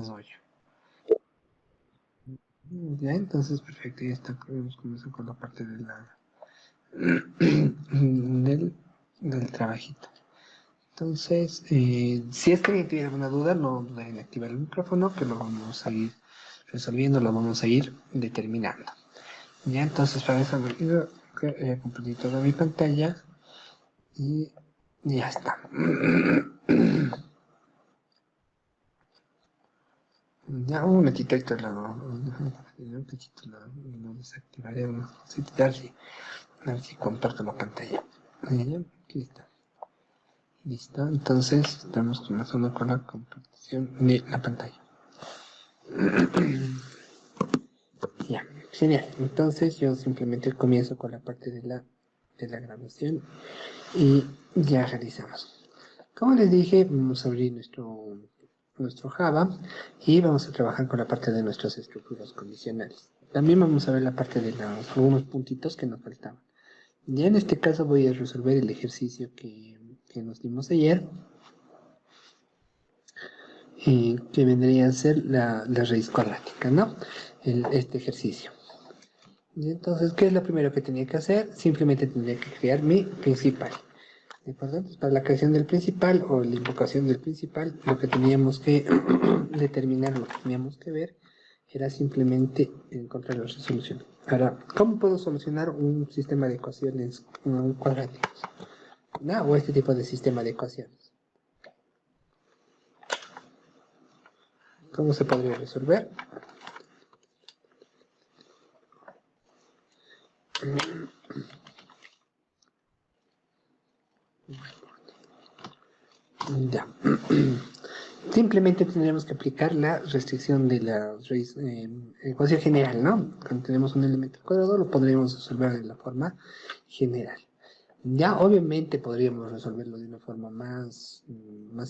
desarrollo. Ya, entonces, perfecto, ya está, podemos comenzar con la parte de la del trabajito. Entonces, si es que alguien tiene alguna duda, no duden en activar el micrófono, que lo vamos a ir resolviendo, lo vamos a ir determinando. Ya, entonces, para eso he compartido toda mi pantalla y ya está. Ya, un momentito, ahorita lo desactivaré, a ver si comparto la pantalla. Ya, aquí está. Listo, entonces estamos comenzando con la compartición de la pantalla. Ya, genial. Entonces yo simplemente comienzo con la parte de la grabación y ya realizamos. Como les dije, vamos a abrir nuestro Java y vamos a trabajar con la parte de nuestras estructuras condicionales. También vamos a ver la parte de algunos puntitos que nos faltaban. Ya en este caso voy a resolver el ejercicio que nos dimos ayer, que vendría a ser la raíz cuadrática, ¿no? Este ejercicio. Y entonces, ¿qué es lo primero que tenía que hacer? Simplemente tendría que crear mi principal. ¿De acuerdo? Entonces, para la creación del principal o la invocación del principal, lo que teníamos que determinar, lo que teníamos que ver, era simplemente encontrar la resolución. Ahora, ¿cómo puedo solucionar un sistema de ecuaciones cuadráticas? ¿No? O este tipo de sistema de ecuaciones. ¿Cómo se podría resolver? Ya. Simplemente tendríamos que aplicar la restricción de la ecuación general, ¿no? Cuando tenemos un elemento cuadrado, lo podríamos resolver de la forma general. Ya, obviamente podríamos resolverlo de una forma más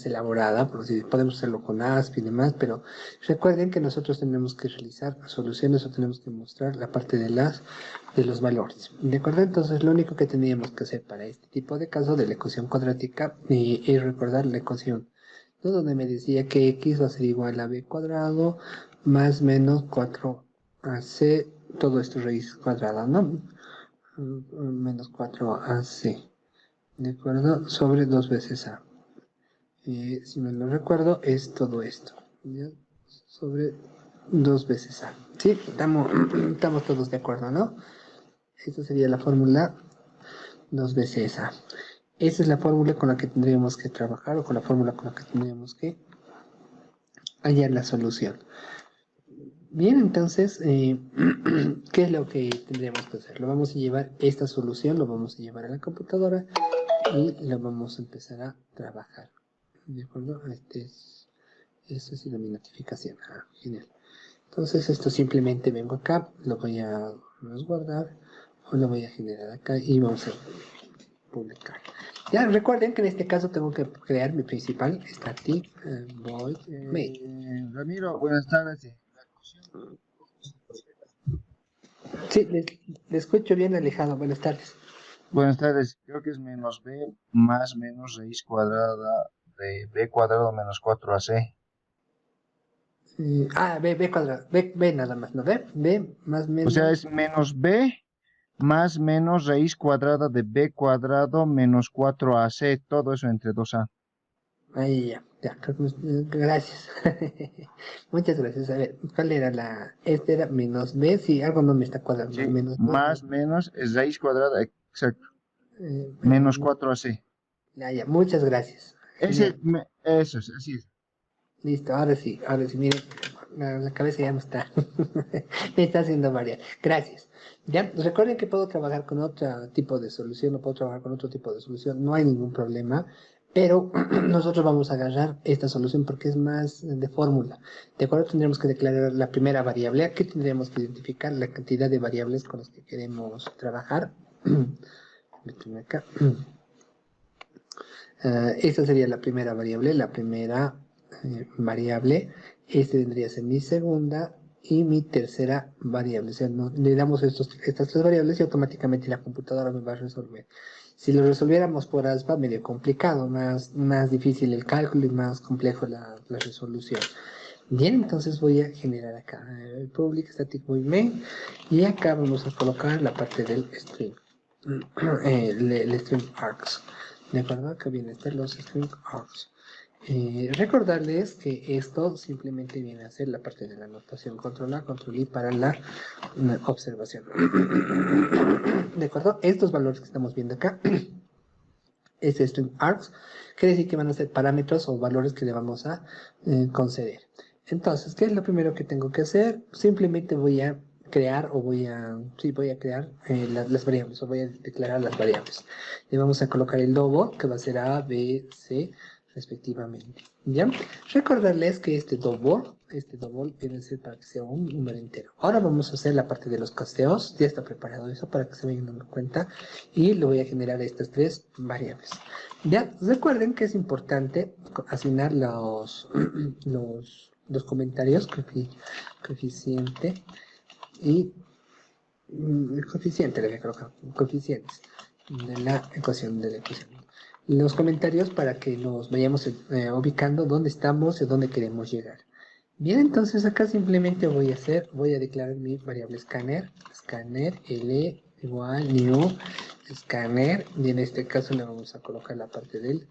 elaborada, por si podemos hacerlo con ASP y demás, pero recuerden que nosotros tenemos que realizar soluciones o tenemos que mostrar la parte de los valores. ¿De acuerdo? Entonces, lo único que tendríamos que hacer para este tipo de caso de la ecuación cuadrática es recordar la ecuación, ¿no? Donde me decía que x va a ser igual a b cuadrado más menos 4ac, todo esto raíz cuadrada, ¿no? Menos 4ac, ¿de acuerdo? Sobre 2 veces a. Si me lo recuerdo, es todo esto, ¿ya? Sobre 2 veces a. Sí, estamos todos de acuerdo, ¿no? Esta sería la fórmula 2 veces a. Esa es la fórmula con la que tendríamos que trabajar o con la fórmula con la que tendríamos que hallar la solución. Bien, entonces, ¿qué es lo que tendríamos que hacer? Lo vamos a llevar, esta solución lo vamos a llevar a la computadora y lo vamos a empezar a trabajar. ¿De acuerdo? Esta es mi notificación. Ah, genial. Entonces, esto simplemente vengo acá, lo voy a resguardar o lo voy a generar acá y vamos a publicar. Ya, recuerden que en este caso tengo que crear mi principal static void main. Ramiro, buenas tardes. Sí, le escucho bien alejado. Buenas tardes. Buenas tardes. Creo que es menos b más menos raíz cuadrada de b cuadrado menos 4ac. B cuadrado. B nada más, ¿no? B más O sea, menos. es menos b más menos raíz cuadrada de b cuadrado menos 4ac. Todo eso entre 2a. Ahí ya, ya, gracias. Muchas gracias. A ver, ¿cuál era este era menos B, si algo no me está cuadrando, Sí, menos B, más menos es raíz cuadrada, exacto. Menos menos, 4ac. ya, muchas gracias. Ese, Genial. eso es, así es. Listo, ahora sí, miren, la cabeza ya no está, me está haciendo variar. Gracias. Ya, recuerden que puedo trabajar con otro tipo de solución, o puedo trabajar con otro tipo de solución, no hay ningún problema, pero nosotros vamos a agarrar esta solución porque es más de fórmula. De acuerdo, tendremos que declarar la primera variable, aquí tendremos que identificar la cantidad de variables con las que queremos trabajar. Méteme acá. Esta sería la primera variable, la primera variable. Este vendría a ser mi segunda y mi tercera variable. O sea, le damos estas tres variables y automáticamente la computadora me va a resolver. Si lo resolviéramos por ASPA, medio complicado, más difícil el cálculo y más complejo la resolución. Bien, entonces voy a generar acá el public static void main y acá vamos a colocar la parte del string, el string args. De acuerdo, acá vienen los string args. Recordarles que esto simplemente viene a ser la parte de la anotación control A, control I para la observación. De acuerdo, estos valores que estamos viendo acá es string args, quiere decir que van a ser parámetros o valores que le vamos a conceder. Entonces, ¿qué es lo primero que tengo que hacer? Simplemente voy a crear o voy a crear las variables o voy a declarar las variables. Le vamos a colocar el double que va a ser A, B, C respectivamente. ¿Ya? Recordarles que este double viene a ser para que sea un número entero. Ahora vamos a hacer la parte de los casteos. Ya está preparado eso para que se vayan dando cuenta. Y lo voy a generar a estas tres variables. Ya, recuerden que es importante asignar los comentarios, coeficiente y el coeficiente, le voy a colocar coeficientes de la ecuación los comentarios para que nos vayamos ubicando dónde estamos y dónde queremos llegar. Bien, entonces acá simplemente voy a declarar mi variable scanner L igual new scanner, y en este caso le vamos a colocar la parte del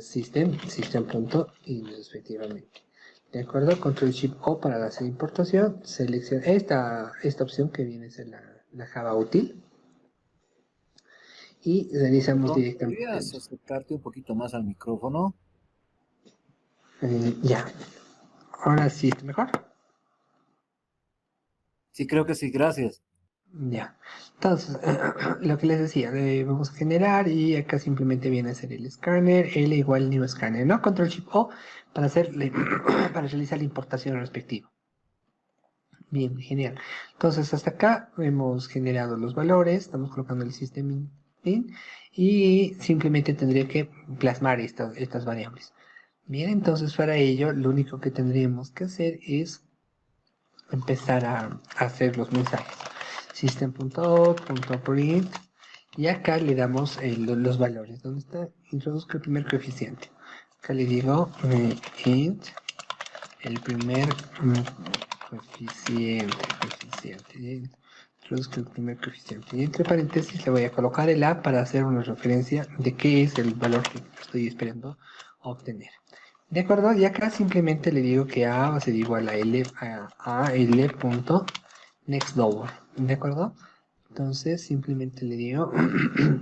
system.in respectivamente. De acuerdo, control shift O para hacer importación, selecciona esta opción que viene a ser la Java útil y realizamos Perdón, directamente. ¿podrías acercarte un poquito más al micrófono? Ya, ahora sí está mejor. Sí, creo que sí, gracias. Ya, entonces, lo que les decía, vamos a generar y acá simplemente viene a ser el scanner, L igual new scanner, ¿no? Control Shift O para para realizar la importación respectiva. Bien, genial. Entonces, hasta acá hemos generado los valores, estamos colocando el system in y simplemente tendría que plasmar estas variables. Bien, entonces para ello lo único que tendríamos que hacer es empezar a hacer los mensajes. System.out.print y acá le damos los valores. ¿Dónde está? Introduzco el primer coeficiente. Acá le digo int el primer coeficiente. Introduzco el primer coeficiente. Y entre paréntesis le voy a colocar el A para hacer una referencia de qué es el valor que estoy esperando obtener. De acuerdo, y acá simplemente le digo que A va a ser igual a L, a L punto next double. ¿De acuerdo? Entonces simplemente le digo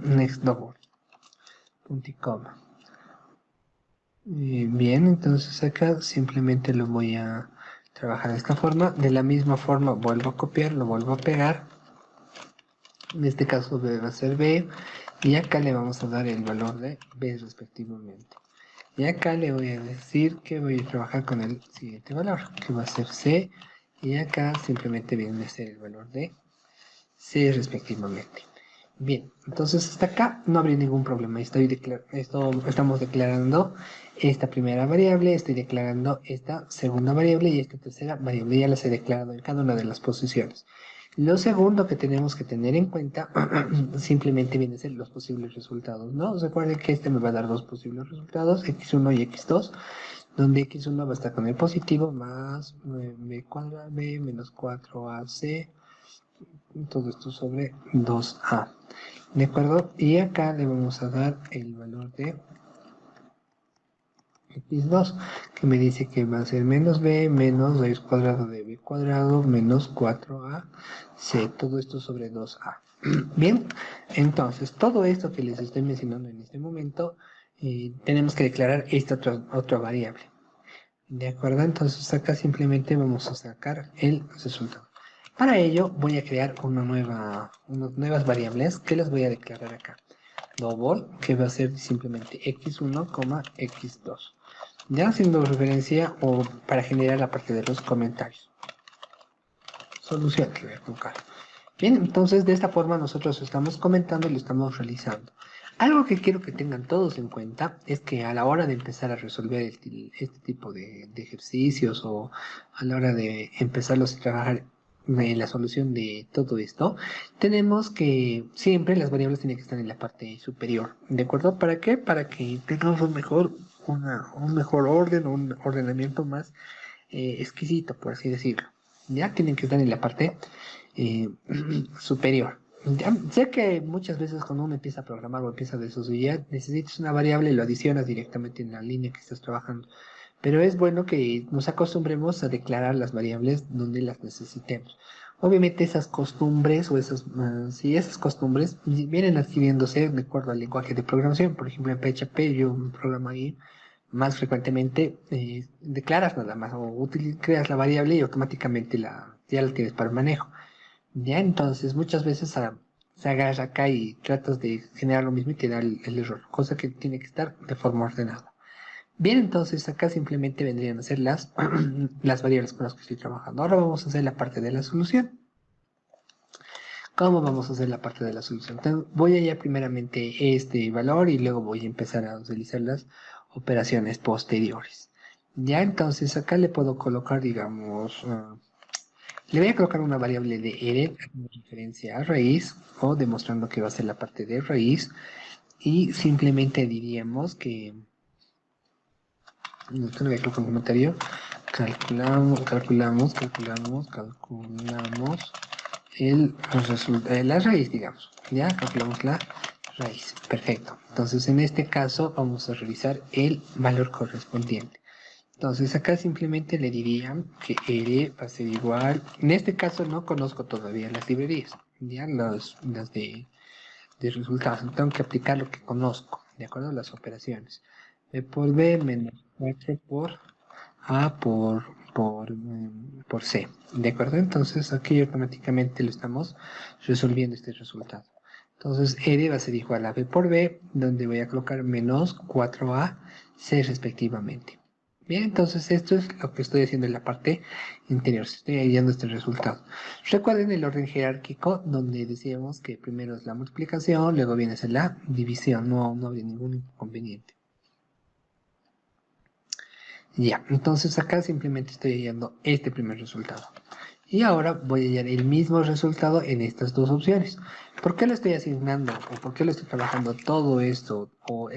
next double. Punto y coma. Bien, entonces acá simplemente lo voy a trabajar de esta forma. De la misma forma vuelvo a copiar, lo vuelvo a pegar. En este caso B va a ser B. Y acá le vamos a dar el valor de B respectivamente. Y acá le voy a decir que voy a trabajar con el siguiente valor, que va a ser C. Y acá simplemente viene a ser el valor de C respectivamente. Bien, entonces hasta acá no habría ningún problema. Estamos declarando esta primera variable, estoy declarando esta segunda variable y esta tercera variable. Ya las he declarado en cada una de las posiciones. Lo segundo que tenemos que tener en cuenta simplemente viene a ser los posibles resultados, ¿no? Recuerden que este me va a dar dos posibles resultados, x1 y x2, donde x1 va a estar con el positivo más b cuadrado b menos 4ac, todo esto sobre 2a. ¿De acuerdo? Y acá le vamos a dar el valor de x2, que me dice que va a ser menos b menos raíz cuadrada de b cuadrado menos 4ac, todo esto sobre 2a. Bien, entonces todo esto que les estoy mencionando en este momento, tenemos que declarar esta otra variable. ¿De acuerdo? Entonces acá simplemente vamos a sacar el resultado. Para ello voy a crear unas nuevas variables que las voy a declarar acá. Double, que va a ser simplemente x1, x2. Ya haciendo referencia o para generar la parte de los comentarios. Solución que voy a colocar. Bien, entonces de esta forma nosotros estamos comentando y lo estamos realizando. Algo que quiero que tengan todos en cuenta es que a la hora de empezar a resolver este tipo de ejercicios o a la hora de empezarlos a trabajar en la solución de todo esto, tenemos que siempre las variables tienen que estar en la parte superior. ¿De acuerdo? ¿Para qué? Para que tengamos un mejor orden, un ordenamiento más exquisito, por así decirlo. Ya tienen que estar en la parte superior. Ya, sé que muchas veces cuando uno empieza a programar o empieza a desarrollar, necesitas una variable y lo adicionas directamente en la línea que estás trabajando. Pero es bueno que nos acostumbremos a declarar las variables donde las necesitemos. Obviamente esas costumbres o sí, esas costumbres vienen adquiriéndose de acuerdo al lenguaje de programación. Por ejemplo, en PHP yo programo ahí más frecuentemente declaras nada más o creas la variable y automáticamente ya la tienes para el manejo. Ya entonces muchas veces se agarra acá y tratas de generar lo mismo y te da el error, cosa que tiene que estar de forma ordenada. Bien, entonces acá simplemente vendrían a ser las variables con las que estoy trabajando. Ahora vamos a hacer la parte de la solución. ¿Cómo vamos a hacer la parte de la solución? Entonces, voy a hallar primeramente este valor y luego voy a empezar a utilizar las operaciones posteriores. Ya entonces acá le puedo colocar, digamos, le voy a colocar una variable de r en referencia a raíz o demostrando que va a ser la parte de raíz y simplemente diríamos que esto le voy a colocar un comentario. Calculamos la raíz, digamos. Ya calculamos la raíz. Perfecto. Entonces, en este caso, vamos a revisar el valor correspondiente. Entonces, acá simplemente le diría que R va a ser igual. En este caso, no conozco todavía las librerías, ya las de resultados. Tengo que aplicar lo que conozco, de acuerdo a las operaciones. B por B menos 4 por A por C. ¿De acuerdo? Entonces aquí automáticamente lo estamos resolviendo este resultado. Entonces R va a ser igual a B por B, donde voy a colocar menos 4A C respectivamente. Bien, entonces esto es lo que estoy haciendo en la parte interior. Estoy hallando este resultado. Recuerden el orden jerárquico, donde decíamos que primero es la multiplicación, luego viene a ser la división. No habría ningún inconveniente. Ya, entonces acá simplemente estoy hallando este primer resultado. Y ahora voy a hallar el mismo resultado en estas dos opciones. ¿Por qué lo estoy asignando o por qué lo estoy trabajando todo esto o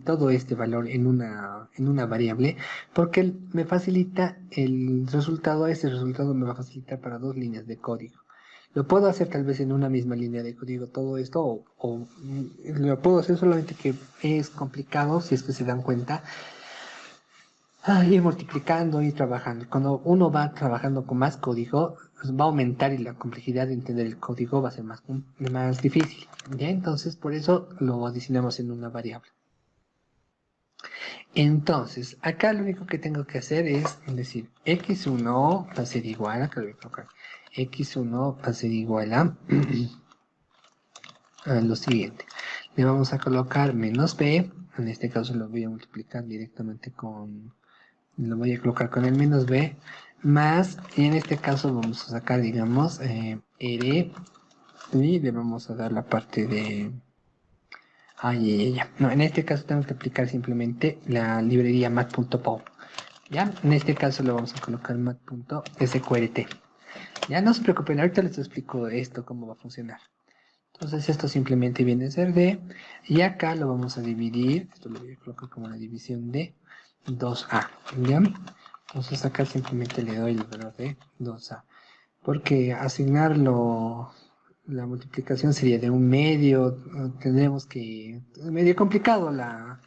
todo este valor en una variable? Porque me facilita el resultado, este resultado me va a facilitar para dos líneas de código. Lo puedo hacer tal vez en una misma línea de código todo esto o lo puedo hacer solamente que es complicado si es que se dan cuenta ir multiplicando y trabajando. Cuando uno va trabajando con más código, pues va a aumentar y la complejidad de entender el código va a ser más difícil. ¿Ya? Entonces, por eso lo adicionamos en una variable. Entonces, acá lo único que tengo que hacer es decir, x1 va a ser igual, acá lo voy a colocar, x1 va a ser igual a lo siguiente. Le vamos a colocar menos b, en este caso lo voy a multiplicar directamente lo voy a colocar con el menos b, más, y en este caso vamos a sacar, digamos, r, y le vamos a dar la parte de... No, en este caso tengo que aplicar simplemente la librería mat.py. Ya, en este caso lo vamos a colocar mat.sqrt. Ya, no se preocupen, ahorita les explico esto, cómo va a funcionar. Entonces esto simplemente viene a ser d, y acá lo vamos a dividir, esto lo voy a colocar como una división de 2a, ¿ya? Entonces acá simplemente le doy el valor de 2a, porque asignarlo, la multiplicación sería de un medio, tendremos que, medio complicado la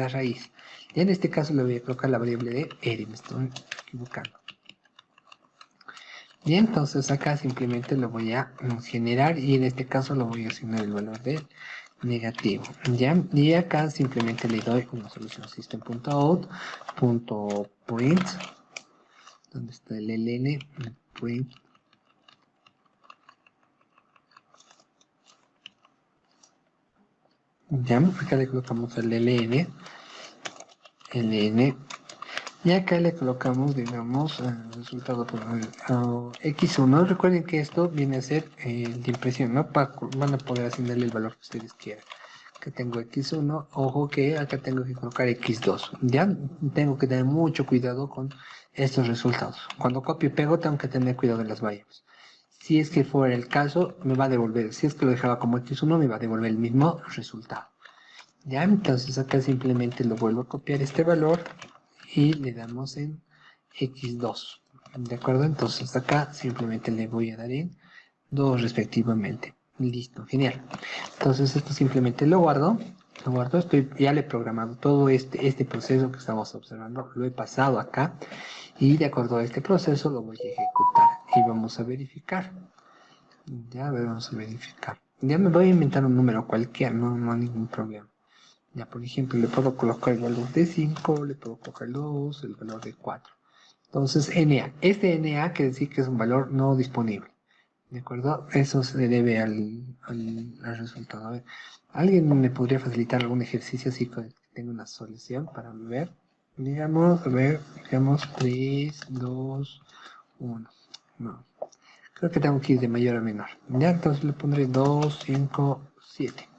raíz. Y en este caso le voy a colocar la variable de r, me estoy equivocando. Y entonces acá simplemente lo voy a generar y en este caso lo voy a asignar el valor de negativo, ¿ya? Y acá simplemente le doy una solución system.out.print, donde está el ln, print, ya, acá le colocamos el ln, y acá le colocamos, digamos, el resultado por x1. Recuerden que esto viene a ser de impresión, ¿no? Van a poder asignarle el valor que ustedes quieran. Acá tengo x1, ojo que acá tengo que colocar x2. Ya tengo que tener mucho cuidado con estos resultados. Cuando copio y pego tengo que tener cuidado de las variables. Si es que fuera el caso, me va a devolver. Si es que lo dejaba como x1, me va a devolver el mismo resultado. Ya, entonces acá simplemente lo vuelvo a copiar este valor y le damos en x2. ¿De acuerdo? Entonces acá simplemente le voy a dar en 2 respectivamente. Listo, genial. Entonces esto simplemente lo guardo. Ya le he programado todo este proceso que estamos observando, lo he pasado acá y de acuerdo a este proceso lo voy a ejecutar y vamos a verificar. Ya vamos a verificar. Ya me voy a inventar un número cualquiera, no hay ningún problema. Ya, por ejemplo, le puedo colocar el valor de 5, le puedo colocar el 2, el valor de 4. Entonces, NA. Este NA quiere decir que es un valor no disponible. ¿De acuerdo? Eso se debe al resultado. A ver, ¿alguien me podría facilitar algún ejercicio así que tenga una solución para ver? Digamos, 3, 2, 1. No. Creo que tengo que ir de mayor a menor. Ya, entonces le pondré 2, 5, 7.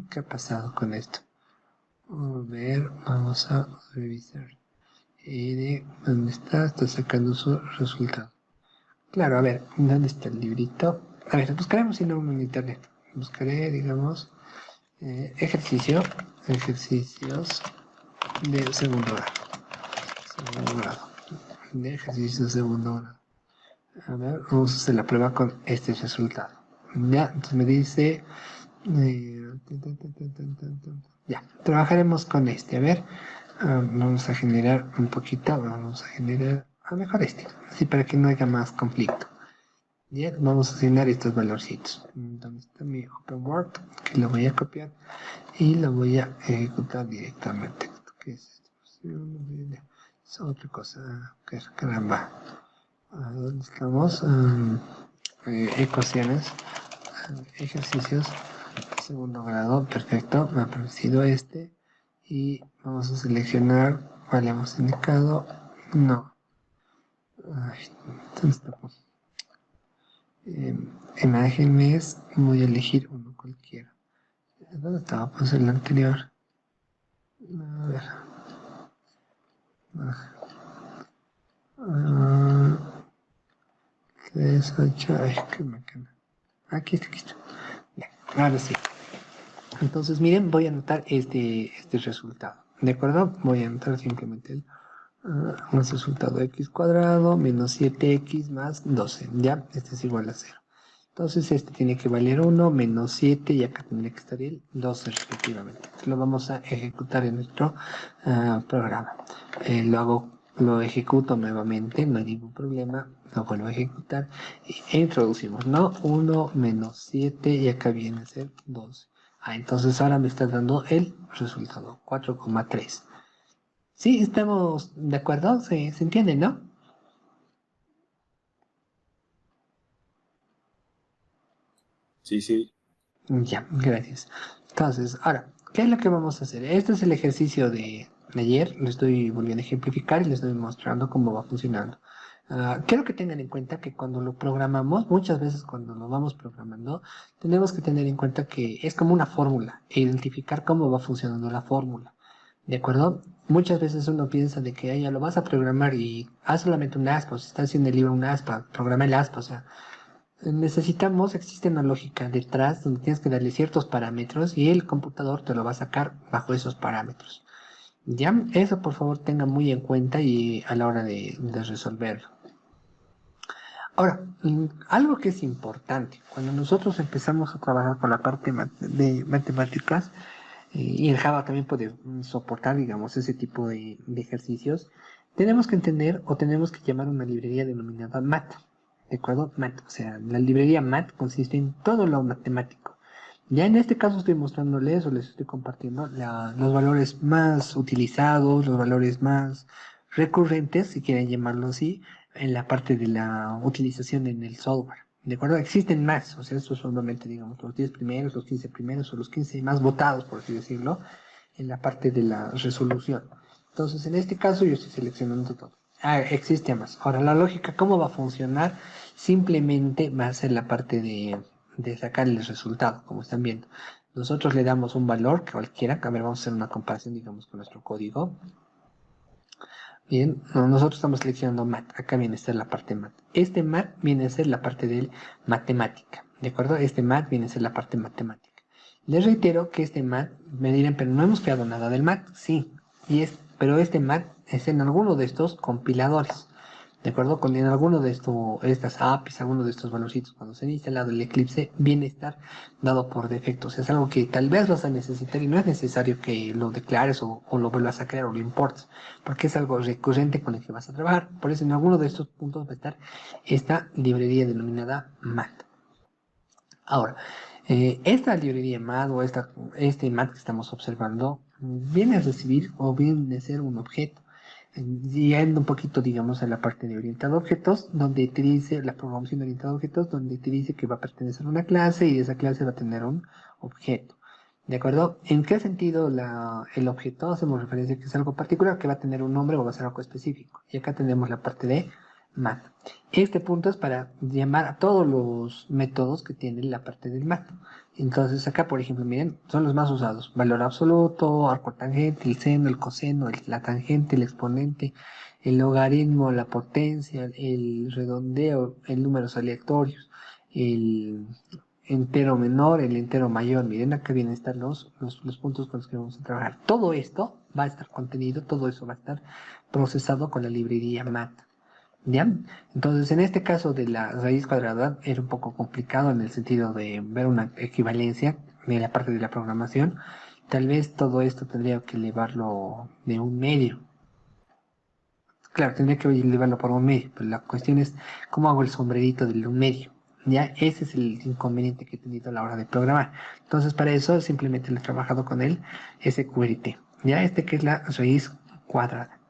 ¿Qué ha pasado con esto? A ver, vamos a revisar. ¿Dónde está? Está sacando su resultado. Claro, a ver, ¿dónde está el librito? A ver, buscaremos si no en internet. Buscaré, digamos, ejercicios de segundo grado. De ejercicios de segundo grado. A ver, vamos a hacer la prueba con este resultado. Ya, entonces me dice... ya, trabajaremos con este. A ver, vamos a generar un poquito, vamos a generar a mejor este, así para que no haya más conflicto. Bien, vamos a asignar estos valorcitos. ¿Dónde está mi open word? Que lo voy a copiar y lo voy a ejecutar directamente. ¿Qué es esto? Es otra cosa. Caramba. ¿Dónde estamos? Ecuaciones, ejercicios, segundo grado, perfecto, me ha aparecido este y vamos a seleccionar cuál hemos indicado, no, ¿dónde estamos? Imágenes, voy a elegir uno cualquiera. ¿Dónde estaba? Pues el anterior. A ver. ¿Qué es 8? Ay, qué máquina. Aquí está. Ya, ahora sí. Entonces, miren, voy a anotar este resultado. ¿De acuerdo? Voy a anotar simplemente el resultado x cuadrado menos 7x más 12. ¿Ya? Este es igual a 0. Entonces, este tiene que valer 1 menos 7 y acá tendría que estar el 12 respectivamente. Lo vamos a ejecutar en nuestro programa. Lo ejecuto nuevamente, no hay ningún problema. Lo vuelvo a ejecutar e introducimos, ¿no? 1 menos 7 y acá viene a ser 12. Entonces ahora me está dando el resultado, 4,3. ¿Sí? ¿Estamos de acuerdo? ¿Se entiende, no? Sí, sí. Ya, gracias. Entonces, ahora, ¿qué es lo que vamos a hacer? Este es el ejercicio de ayer, lo estoy volviendo a ejemplificar y les estoy mostrando cómo va funcionando. Quiero que tengan en cuenta que cuando lo programamos, muchas veces cuando lo vamos programando, tenemos que tener en cuenta que es como una fórmula e identificar cómo va funcionando la fórmula. ¿De acuerdo? Muchas veces uno piensa de que ya lo vas a programar y haz solamente un aspa, o si está haciendo el libro un aspa, programa el aspa, o sea, existe una lógica detrás donde tienes que darle ciertos parámetros y el computador te lo va a sacar bajo esos parámetros. Ya, eso por favor tenga muy en cuenta y a la hora de resolverlo. Ahora, algo que es importante, cuando nosotros empezamos a trabajar con la parte de matemáticas, y en Java también puede soportar, digamos, ese tipo de ejercicios, tenemos que entender o tenemos que llamar una librería denominada MAT. ¿De acuerdo? MAT. O sea, la librería MAT consiste en todo lo matemático. Ya en este caso estoy mostrándoles o les estoy compartiendo los valores más utilizados, los valores más recurrentes, si quieren llamarlo así, en la parte de la utilización en el software. ¿De acuerdo? Existen más, o sea, estos son solamente, digamos, los 10 primeros, los 15 primeros o los 15 más votados, por así decirlo, en la parte de la resolución. Entonces, en este caso yo estoy seleccionando todo. Existe más. Ahora, la lógica, ¿cómo va a funcionar? Simplemente va a ser la parte de sacar el resultado, como están viendo. Nosotros le damos un valor cualquiera. A ver, vamos a hacer una comparación, digamos, con nuestro código. Bien, nosotros estamos seleccionando mat. Acá viene a ser la parte mat. Este mat viene a ser la parte de matemática. ¿De acuerdo? Este mat viene a ser la parte matemática. Les reitero que este mat, me dirán, pero no hemos creado nada del mat. Sí, pero este mat es en alguno de estos compiladores. ¿De acuerdo? En alguno de estas APIs, alguno de estos valorcitos, cuando se ha instalado el Eclipse, viene a estar dado por defecto. O sea, es algo que tal vez vas a necesitar y no es necesario que lo declares o lo vuelvas a crear o lo importes, porque es algo recurrente con el que vas a trabajar. Por eso en alguno de estos puntos va a estar esta librería denominada mat. Ahora, esta librería mat o este mat que estamos observando viene a recibir o viene a ser un objeto. Yendo un poquito, digamos, a la parte de orientado a objetos, donde te dice la programación de orientado a objetos, donde te dice que va a pertenecer a una clase y esa clase va a tener un objeto. ¿De acuerdo? ¿En qué sentido el objeto? Hacemos referencia a que es algo particular, que va a tener un nombre o va a ser algo específico. Y acá tenemos la parte de mat. Este punto es para llamar a todos los métodos que tiene la parte del mat. Entonces acá, por ejemplo, miren, son los más usados. Valor absoluto, arco tangente, el seno, el coseno, la tangente, el exponente, el logaritmo, la potencia, el redondeo, el números aleatorios, el entero menor, el entero mayor. Miren, acá vienen a estar los puntos con los que vamos a trabajar. Todo esto va a estar contenido, todo eso va a estar procesado con la librería mat. ¿Ya? Entonces, en este caso de la raíz cuadrada era un poco complicado en el sentido de ver una equivalencia de la parte de la programación. Tal vez todo esto tendría que elevarlo de un medio. Claro, tendría que elevarlo por un medio, pero la cuestión es cómo hago el sombrerito del un medio. ¿Ya? Ese es el inconveniente que he tenido a la hora de programar. Entonces, para eso simplemente lo he trabajado con el SQRT. ¿Ya? Este que es la raíz cuadrada.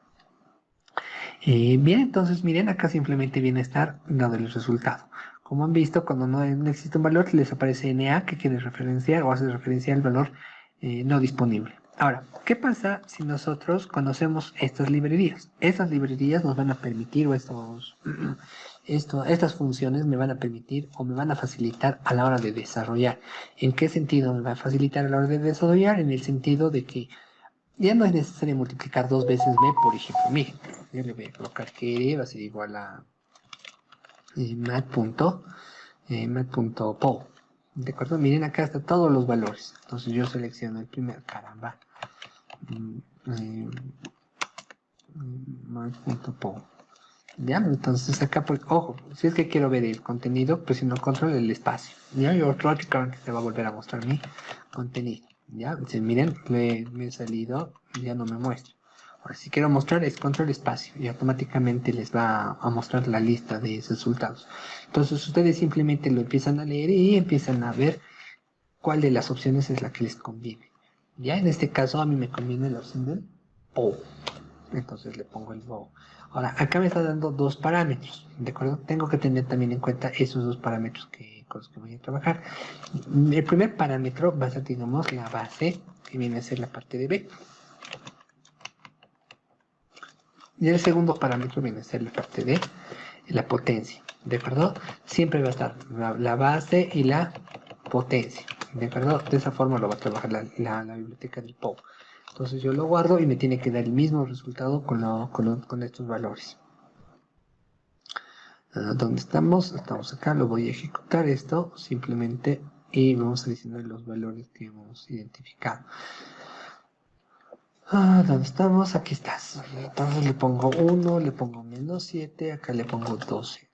Bien, entonces miren, acá simplemente viene a estar dado el resultado. Como han visto, cuando no existe un valor, les aparece NA que quiere referenciar o hace referencia al valor no disponible. Ahora, ¿qué pasa si nosotros conocemos estas librerías? Estas librerías nos van a permitir, o estas funciones me van a permitir o me van a facilitar a la hora de desarrollar. ¿En qué sentido me va a facilitar a la hora de desarrollar? En el sentido de que ya no es necesario multiplicar dos veces b, por ejemplo. Miren, yo le voy a colocar que va a ser igual a mat.pow. ¿De acuerdo? Miren, acá están todos los valores. Entonces yo selecciono el primero. Caramba. Mat.pow. Ya, entonces acá, ojo, si es que quiero ver el contenido, presiono control el espacio. Ya, y automáticamente se va a volver a mostrar mi contenido. Ya, miren, me he salido, ya no me muestra. Ahora, si quiero mostrar es control espacio y automáticamente les va a mostrar la lista de resultados. Entonces ustedes simplemente lo empiezan a leer y empiezan a ver cuál de las opciones es la que les conviene. Ya, en este caso a mí me conviene la opción del POW. Entonces le pongo el POW. Ahora, acá me está dando dos parámetros, ¿de acuerdo? Tengo que tener también en cuenta esos dos parámetros con los que voy a trabajar. El primer parámetro va a ser, digamos, la base, que viene a ser la parte de B. Y el segundo parámetro viene a ser la parte de la potencia, ¿de acuerdo? Siempre va a estar la base y la potencia, ¿de acuerdo? De esa forma lo va a trabajar la biblioteca del POW. Entonces yo lo guardo y me tiene que dar el mismo resultado con estos valores. ¿Dónde estamos? Estamos acá, lo voy a ejecutar esto simplemente y vamos a adicionar los valores que hemos identificado. ¿Dónde estamos? Aquí estás. Entonces le pongo 1, le pongo menos 7, acá le pongo 12.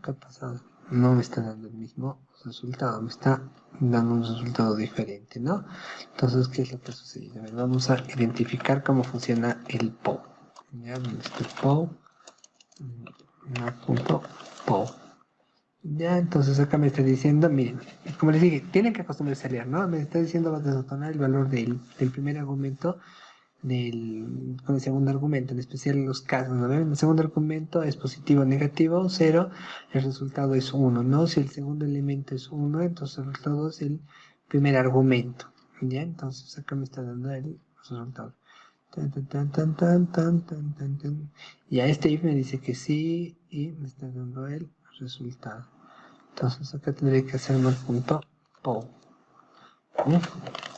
¿Qué ha pasado? No me está dando el mismo resultado, me está dando un resultado diferente, ¿no? Entonces, ¿qué es lo que ha sucedido? A ver, vamos a identificar cómo funciona el POW. Ya, este POW, .pow. Ya, entonces acá me está diciendo, miren, como les dije, tienen que acostumbrarse a leer, ¿no? Me está diciendo va a desatornar el valor del primer argumento con el segundo argumento, en especial en los casos, ¿no? En el segundo argumento es positivo o negativo, 0, el resultado es 1, ¿no? Si el segundo elemento es 1, entonces el resultado es el primer argumento, ¿ya? Entonces acá me está dando el resultado. Y a este if me dice que sí y me está dando el resultado. Entonces acá tendré que hacer un punto POW.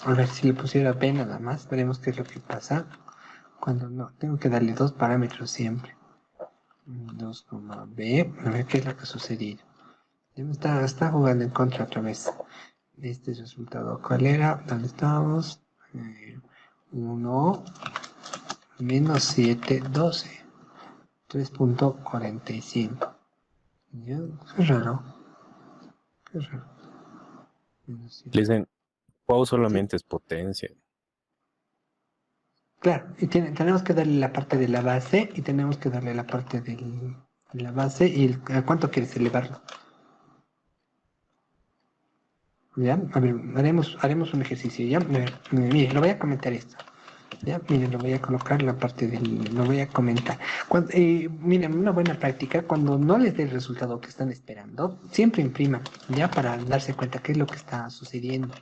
A ver si le pusiera P nada más, veremos qué es lo que pasa cuando no, tengo que darle dos parámetros siempre. 2,b, a ver qué es lo que ha sucedido. Ya me está jugando en contra otra vez. Este resultado, ¿cuál era? ¿Dónde estábamos? 1, menos 7, 12. 3.45. ¿Ya? Qué raro. Qué raro. Menos 7. Le dicen, POW Sí, solamente es potencia. claro, y tenemos que darle la parte de la base y tenemos que darle la parte de la base y a cuánto quieres elevarlo. ¿Ya? A ver, haremos un ejercicio. ¿Ya? A ver, mire, lo voy a comentar esto. Ya, miren, lo voy a colocar la parte del, lo voy a comentar. Miren, una buena práctica, cuando no les dé el resultado que están esperando, siempre impriman, ya, para darse cuenta qué es lo que está sucediendo.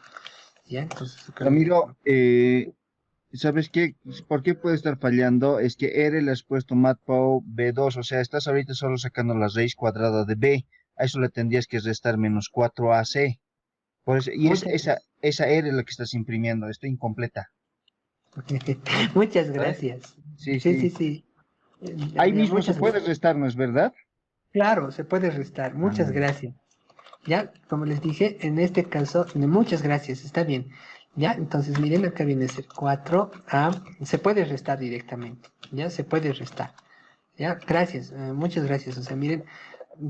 Ya, entonces acá lo voy a Ramiro, colocar. ¿sabes qué? ¿Por qué puede estar fallando? Es que R le has puesto MatPow B2, o sea, estás ahorita solo sacando la raíz cuadrada de B. A eso le tendrías que restar menos 4AC. Por eso, y es Muchas, esa R la que estás imprimiendo, está incompleta. muchas ¿Sabes? gracias. Sí, Sí, sí, sí. sí. Ahí Ya, mismo se muchas puede gracias. restar, ¿no es verdad? Claro, se puede restar. Muchas Ah, gracias. Ya, como les dije, en este caso, muchas gracias, está bien. Ya, entonces miren, acá viene a ser 4A, se puede restar directamente, ya, se puede restar. Ya, gracias, muchas gracias. O sea, miren,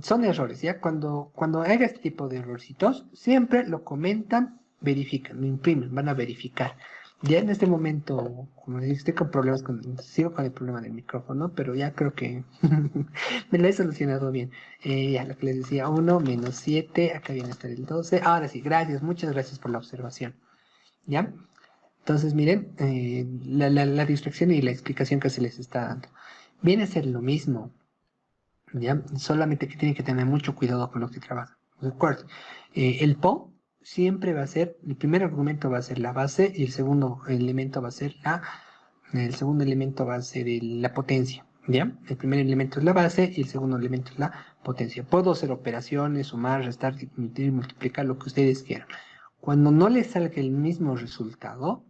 son errores, ya, cuando haya este tipo de errorcitos, siempre lo comentan, verifican, lo imprimen, van a verificar. Ya en este momento, como les dije, estoy con problemas sigo con el problema del micrófono, pero ya creo que me lo he solucionado bien. Ya lo que les decía, 1 - 7, acá viene a estar el 12. Ahora sí, gracias, muchas gracias por la observación. ¿Ya? Entonces, miren, la distracción y la explicación que se les está dando. Viene a ser lo mismo, ¿ya? Solamente que tienen que tener mucho cuidado con lo que trabajan. Recuerden, el PO siempre va a ser, el primer argumento va a ser la base y el segundo elemento va a ser el segundo elemento va a ser la potencia, ¿ya? El primer elemento es la base y el segundo elemento es la potencia. Puedo hacer operaciones, sumar, restar, dividir, multiplicar, lo que ustedes quieran. Cuando no les salga el mismo resultado,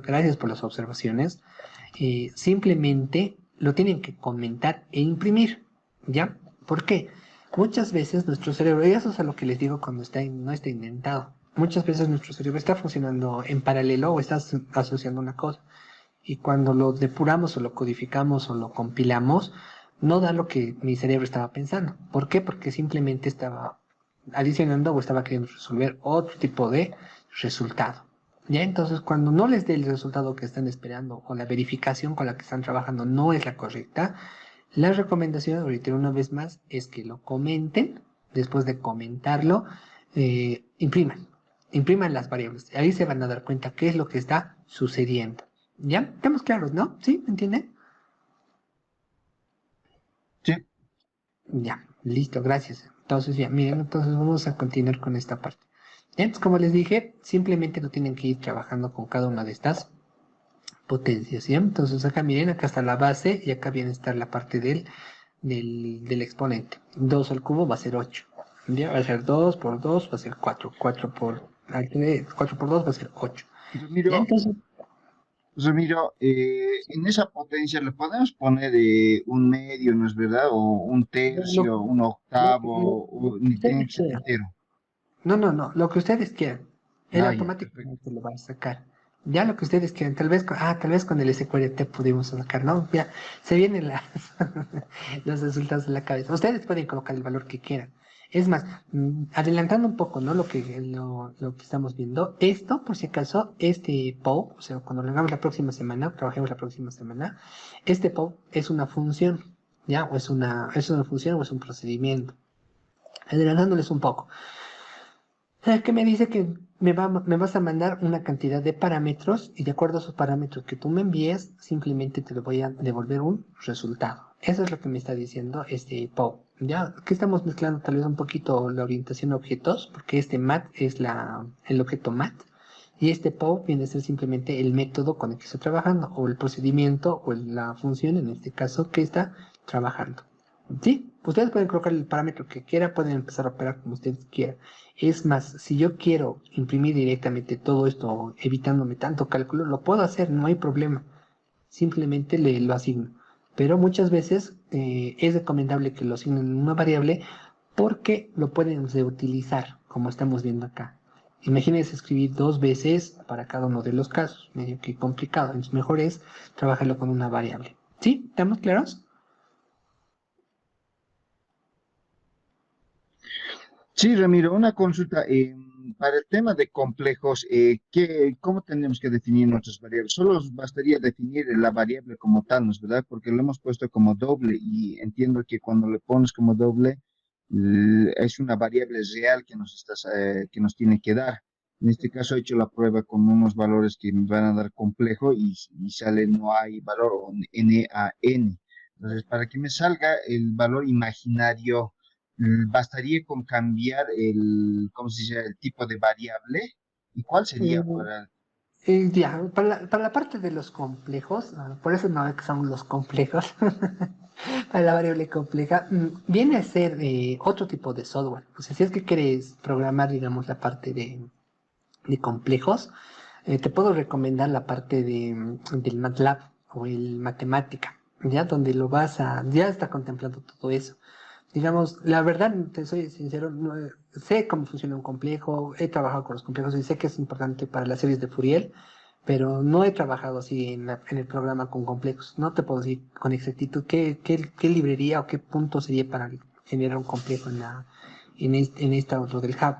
gracias por las observaciones, simplemente lo tienen que comentar e imprimir, ¿ya? ¿Por qué? Muchas veces nuestro cerebro, y eso es a lo que les digo cuando no está indentado, muchas veces nuestro cerebro está funcionando en paralelo o está asociando una cosa, y cuando lo depuramos o lo codificamos o lo compilamos, no da lo que mi cerebro estaba pensando. ¿Por qué? Porque simplemente estaba adicionando o estaba queriendo resolver otro tipo de resultado. Ya, entonces cuando no les dé el resultado que están esperando o la verificación con la que están trabajando no es la correcta, la recomendación, ahorita una vez más, es que lo comenten. Después de comentarlo, impriman las variables. Ahí se van a dar cuenta qué es lo que está sucediendo. ¿Ya? Estamos claros, ¿no? ¿Sí? ¿Me entienden? sí. Ya, listo, gracias. Entonces, ya, miren, entonces vamos a continuar con esta parte. Ya, entonces, como les dije, simplemente lo tienen que ir trabajando con cada una de estas potencias, ¿ya? Entonces, acá miren, acá está la base y acá viene a estar la parte del exponente. 2 al cubo va a ser 8. ¿Ya? Va a ser 2 por 2 va a ser 4. 4 por 2 va a ser 8. ¿Ya? Ramiro, Entonces, Ramiro, en esa potencia le podemos poner un medio, ¿no es verdad? O un lo, tercio, un lo octavo, o que ni tiene ustedes que ser quieran. entero. No, lo que ustedes quieran. Él Ah, ya, perfecto. automáticamente lo va a sacar. Ya lo que ustedes quieran. Tal vez con el SQRT pudimos sacar, ¿no? Ya se vienen los resultados de la cabeza. Ustedes pueden colocar el valor que quieran. Es más, adelantando un poco, ¿no? Lo que estamos viendo. Esto, por si acaso, este POW, o sea, cuando lo hagamos la próxima semana, trabajemos la próxima semana, este POW es una función, ¿ya? Es una función o es un procedimiento. Adelantándoles un poco. ¿Sabes qué me dice que me vas a mandar una cantidad de parámetros y de acuerdo a esos parámetros que tú me envíes, simplemente te lo voy a devolver un resultado? Eso es lo que me está diciendo este POW. Ya que estamos mezclando tal vez un poquito la orientación a objetos, porque este MAT es el objeto MAT y este POW viene a ser simplemente el método con el que está trabajando o el procedimiento o la función en este caso que está trabajando. Sí, ustedes pueden colocar el parámetro que quieran, pueden empezar a operar como ustedes quieran. Es más, si yo quiero imprimir directamente todo esto, evitándome tanto cálculo, lo puedo hacer, no hay problema. Simplemente lo asigno. Pero muchas veces es recomendable que lo asignen en una variable porque lo pueden reutilizar, como estamos viendo acá. Imagínense escribir 2 veces para cada uno de los casos, medio que complicado. Entonces, mejor es trabajarlo con una variable. ¿Sí? ¿Estamos claros? Sí, Ramiro, una consulta. Para el tema de complejos, ¿cómo tenemos que definir nuestras variables? Solo nos bastaría definir la variable como tal, ¿no es verdad? Porque lo hemos puesto como doble y entiendo que cuando le pones como doble, es una variable real que que nos tiene que dar. En este caso he hecho la prueba con unos valores que me van a dar complejo y sale no hay valor o n a n. Entonces, para que me salga el valor imaginario, bastaría con cambiar ¿cómo se dice? El tipo de variable. ¿Y cuál sería Mm, para? ya, para la parte de los complejos, por eso no es que son los complejos, para la variable compleja, viene a ser otro tipo de software. O sea, si es que quieres programar, digamos, la parte de complejos, te puedo recomendar la parte del MATLAB o el Matemática, ya donde ya está contemplando todo eso. Digamos, la verdad, te soy sincero, sé cómo funciona un complejo, he trabajado con los complejos y sé que es importante para las series de Fourier, pero no he trabajado así en el programa con complejos. No te puedo decir con exactitud qué librería o qué punto sería para generar un complejo en esta otro del Hub.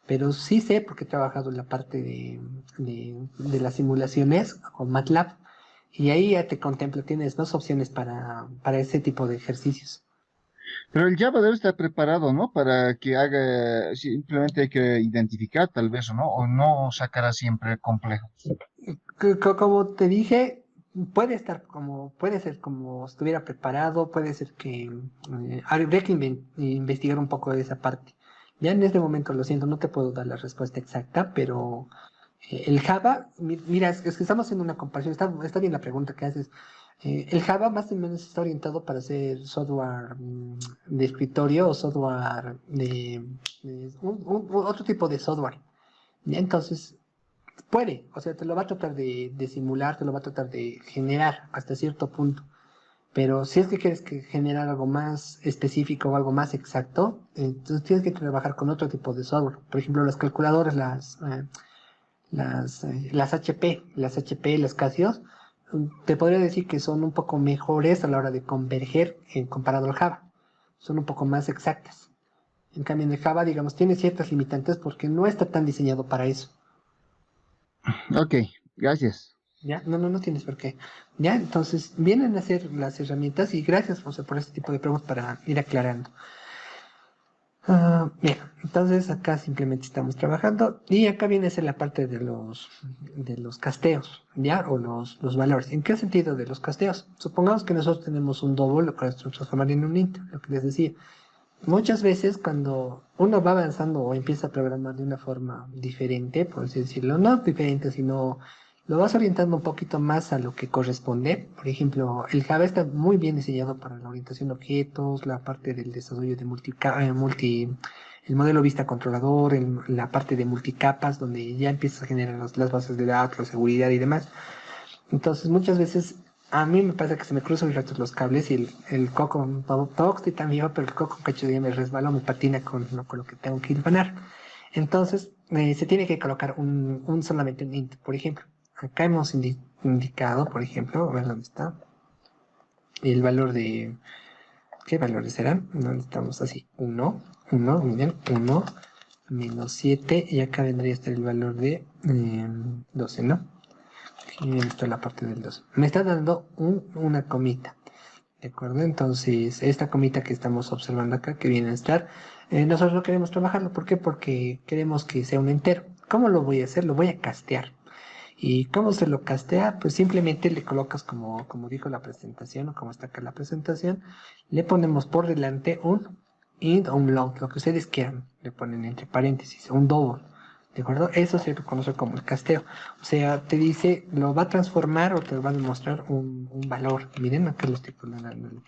Pero sí sé porque he trabajado en la parte de las simulaciones con MATLAB y ahí ya te contempla, tienes 2 opciones para ese tipo de ejercicios. Pero el Java debe estar preparado, ¿no? Para que haga, simplemente hay que identificar tal vez, o no sacará siempre complejos. Como te dije, puede ser como estuviera preparado, puede ser que habría que investigar un poco de esa parte. Ya en este momento, lo siento, no te puedo dar la respuesta exacta, pero el Java, mira, es que estamos haciendo una comparación, está bien la pregunta que haces. El Java más o menos está orientado para hacer software de escritorio o software otro tipo de software. ¿Ya? Entonces, puede, o sea, te lo va a tratar de simular, te lo va a tratar de generar hasta cierto punto. Pero si es que quieres generar algo más específico o algo más exacto, entonces tienes que trabajar con otro tipo de software. Por ejemplo, las calculadoras, las HP, las Casios, te podría decir que son un poco mejores a la hora de converger comparado al Java. Son un poco más exactas. En cambio, en el Java, digamos, tiene ciertas limitantes porque no está tan diseñado para eso. Ok, gracias. ¿Ya? No tienes por qué. ¿Ya? Entonces, vienen a ser las herramientas y gracias, José, por este tipo de preguntas para ir aclarando. Bien, entonces acá simplemente estamos trabajando y acá viene a ser la parte de los casteos, ¿ya? O los valores. ¿En qué sentido de los casteos? Supongamos que nosotros tenemos un double, lo cual transformar en un int, lo que les decía. Muchas veces cuando uno va avanzando o empieza a programar de una forma diferente, por así decirlo, no diferente, sino lo vas orientando un poquito más a lo que corresponde. Por ejemplo, el Java está muy bien diseñado para la orientación de objetos, la parte del desarrollo de el modelo vista controlador, la parte de multicapas, donde ya empiezas a generar las bases de datos, la seguridad y demás. Entonces, muchas veces a mí me pasa que se me cruzan los cables y el coco, todo estoy tan vivo, pero el coco un cacho de día me resbala o me patina con lo que tengo que hilvanar. Entonces, se tiene que colocar solamente un int, por ejemplo. Acá hemos indicado, por ejemplo, a ver dónde está, el valor de, ¿qué valores serán? ¿Dónde estamos así? 1, miren, 1, -7, y acá vendría a estar el valor de 12, ¿no? Y esto es la parte del 2. Me está dando una comita. ¿De acuerdo? Entonces, esta comita que estamos observando acá, que viene a estar, nosotros no queremos trabajarlo. ¿Por qué? Porque queremos que sea un entero. ¿Cómo lo voy a hacer? Lo voy a castear. ¿Y cómo se lo castea? Pues simplemente le colocas como dijo la presentación, o como está acá la presentación, le ponemos por delante un int o un long, lo que ustedes quieran. Le ponen entre paréntesis, un double. ¿De acuerdo? Eso se conoce como el casteo. O sea, te dice, lo va a transformar o te va a demostrar un valor. Miren, acá los tipos le dan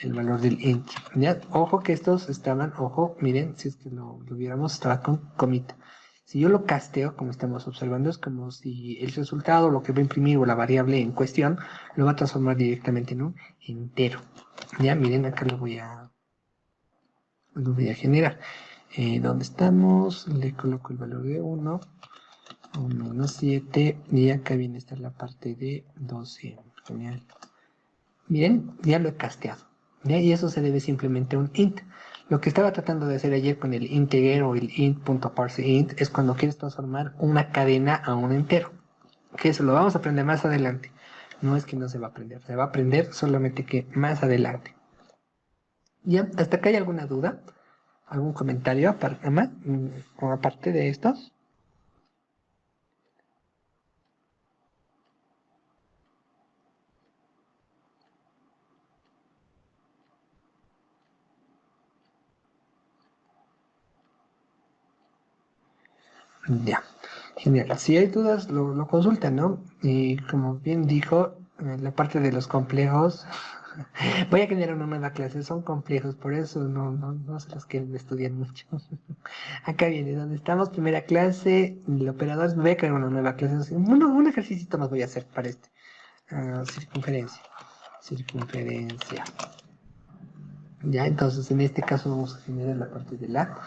el valor del int. ¿Ya? Ojo que estos estaban, ojo, miren, si es que lo viéramos, estaba con comita. Si yo lo casteo, como estamos observando, es como si el resultado, lo que va a imprimir o la variable en cuestión, lo va a transformar directamente en un entero. Ya, miren, acá lo voy a generar. ¿Dónde estamos? Le coloco el valor de 1, 7, y acá viene esta la parte de 12. Genial. Miren, ya lo he casteado. ¿Ya? Y eso se debe simplemente a un int. Lo que estaba tratando de hacer ayer con el integer o el int.parseInt es cuando quieres transformar una cadena a un entero. Que eso lo vamos a aprender más adelante. No es que no se va a aprender, se va a aprender solamente que más adelante. ¿Ya? ¿Hasta acá hay alguna duda? ¿Algún comentario aparte de estos? Ya, genial. Si hay dudas, lo consultan, ¿no? Y como bien dijo, la parte de los complejos, voy a generar una nueva clase, son complejos, por eso no se los quieren estudiar mucho. Acá viene, donde estamos, primera clase, el operador, voy a crear una nueva clase, un ejercicio más voy a hacer para este. Circunferencia. Ya, entonces en este caso vamos a generar la parte de la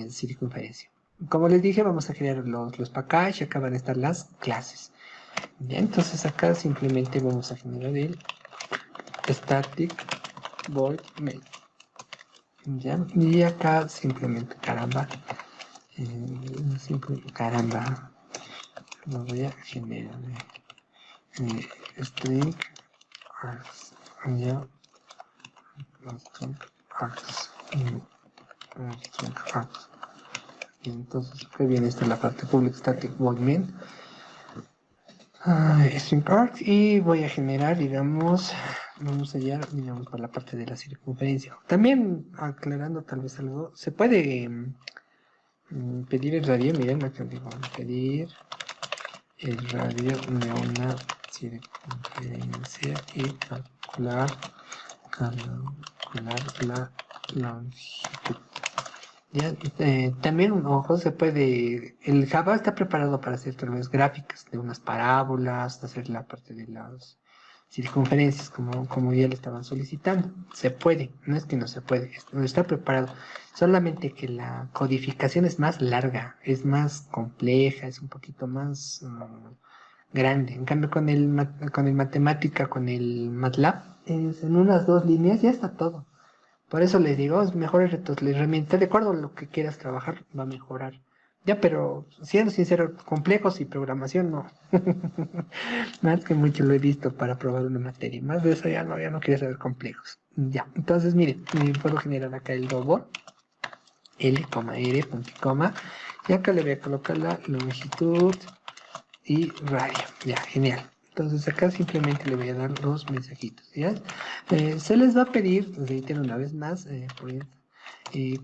circunferencia. Como les dije, vamos a crear los packages y acá van a estar las clases. Ya, entonces acá simplemente vamos a generar el static void main. Ya, y acá simplemente caramba, lo voy a generar string args, ya, string args, string args. Y entonces acá viene esta la parte public static void main. String args, y voy a generar, digamos, vamos allá, digamos, por la parte de la circunferencia. También aclarando tal vez algo, se puede pedir el radio, miren, acá digo, pedir el radio de una circunferencia y calcular la longitud. Ya, también, ojo, se puede, el Java está preparado para hacer tal vez gráficas de unas parábolas, hacer la parte de las circunferencias como ya le estaban solicitando. Se puede, no es que no se puede, está preparado. Solamente que la codificación es más larga, es más compleja, es un poquito más grande. En cambio, con el matemática, con el MATLAB, en unas 2 líneas ya está todo. Por eso les digo, es mejor la herramienta, de acuerdo a lo que quieras trabajar, va a mejorar. Ya, pero siendo sincero, complejos y programación no. Más que mucho lo he visto para probar una materia. Más de eso ya no quiero saber complejos. Ya, entonces miren, puedo generar acá el robot. L, R, punto y coma. Y acá le voy a colocar la longitud y radio. Ya, genial. Entonces acá simplemente le voy a dar los mensajitos, ¿ya? Se les va a pedir, reitero una vez más,